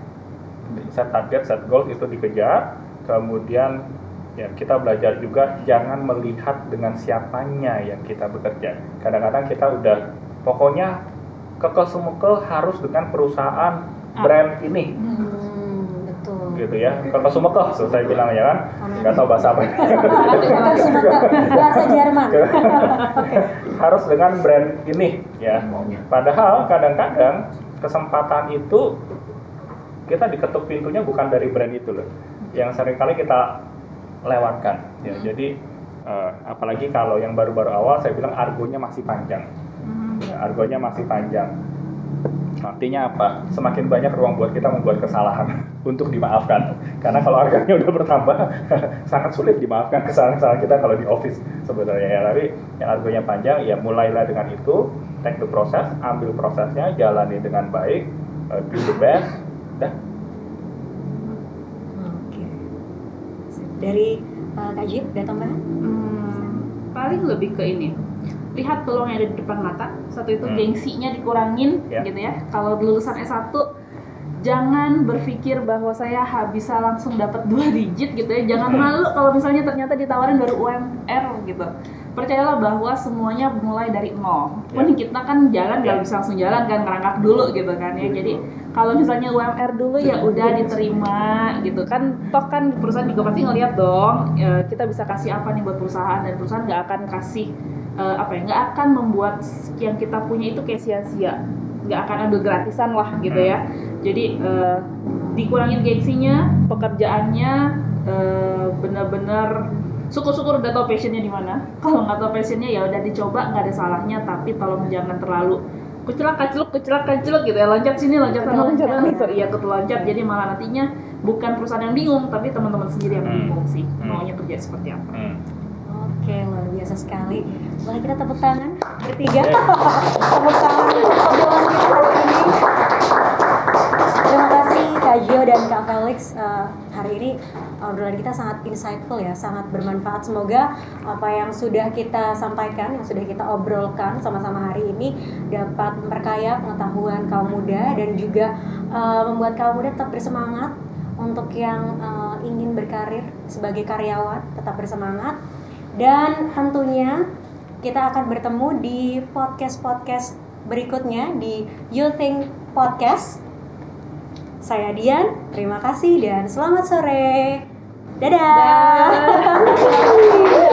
Set target, set goals itu dikejar. Kemudian ya kita belajar juga jangan melihat dengan siapanya yang kita bekerja. Kadang-kadang kita udah pokoknya kekeh harus dengan perusahaan brand ini. Betul. Gitu ya. Kekeh saya bilang ya kan. Enggak tahu bahasa apa. Bahasa Jerman. Harus dengan brand ini ya. Padahal kadang-kadang kesempatan itu kita diketuk pintunya bukan dari brand itu loh. Yang seringkali kita lewatkan ya. Jadi apalagi kalau yang baru-baru awal, saya bilang argonya masih panjang. Ya, argonya masih panjang. Artinya apa? Semakin banyak ruang buat kita membuat kesalahan untuk dimaafkan. Karena kalau harganya udah bertambah, sangat sulit dimaafkan kesalahan-kesalahan kita kalau di office sebenarnya ya. Tapi yang argonya panjang, ya mulailah dengan itu, take the process, ambil prosesnya, jalani dengan baik, do the best, dah. Oke. Dari Kak Jip, ada tambahan? Paling lebih ke ini. Lihat peluang yang ada di depan mata. Satu itu gengsinya dikurangin gitu ya. Kalau lulusan S1 jangan berpikir bahwa saya bisa langsung dapat 2 digit gitu ya. Jangan malu kalau misalnya ternyata ditawarin baru UMR gitu. Percayalah bahwa semuanya mulai dari nol. Pun kita kan jalan nggak bisa langsung jalan kan, ngerangkak dulu gitu kan ya. Jadi kalau misalnya UMR dulu ya udah diterima gitu kan. Toh kan perusahaan juga pasti ngeliat dong kita bisa kasih apa nih buat perusahaan, dan perusahaan nggak akan kasih nggak akan membuat yang kita punya itu kayak sia-sia, nggak akan ambil gratisan lah gitu ya. Jadi dikurangin gengsinya, pekerjaannya benar-benar syukur-syukur udah tau passionnya di mana. Kalau nggak tau passionnya ya udah dicoba, nggak ada salahnya, tapi tolong jangan terlalu kucelak gitu ya, loncat sini loncat sana loncat iya keteloncat, jadi malah nantinya bukan perusahaan yang bingung tapi teman-teman sendiri yang bingung sih maunya kerja seperti apa. Oke, luar biasa sekali. Boleh kita tepuk tangan bertiga? Tepuk tangan untuk obrolan kita hari ini. Terima kasih Kak Gio dan Kak Felix. Hari ini obrolan kita sangat insightful ya, sangat bermanfaat. Semoga apa yang sudah kita sampaikan, yang sudah kita obrolkan sama-sama hari ini dapat memperkaya pengetahuan kaum muda dan juga membuat kaum muda tetap bersemangat. Untuk yang ingin berkarir sebagai karyawan, tetap bersemangat. Dan tentunya kita akan bertemu di podcast-podcast berikutnya di You Think Podcast. Saya Dian, terima kasih dan selamat sore. Dadah. Dah.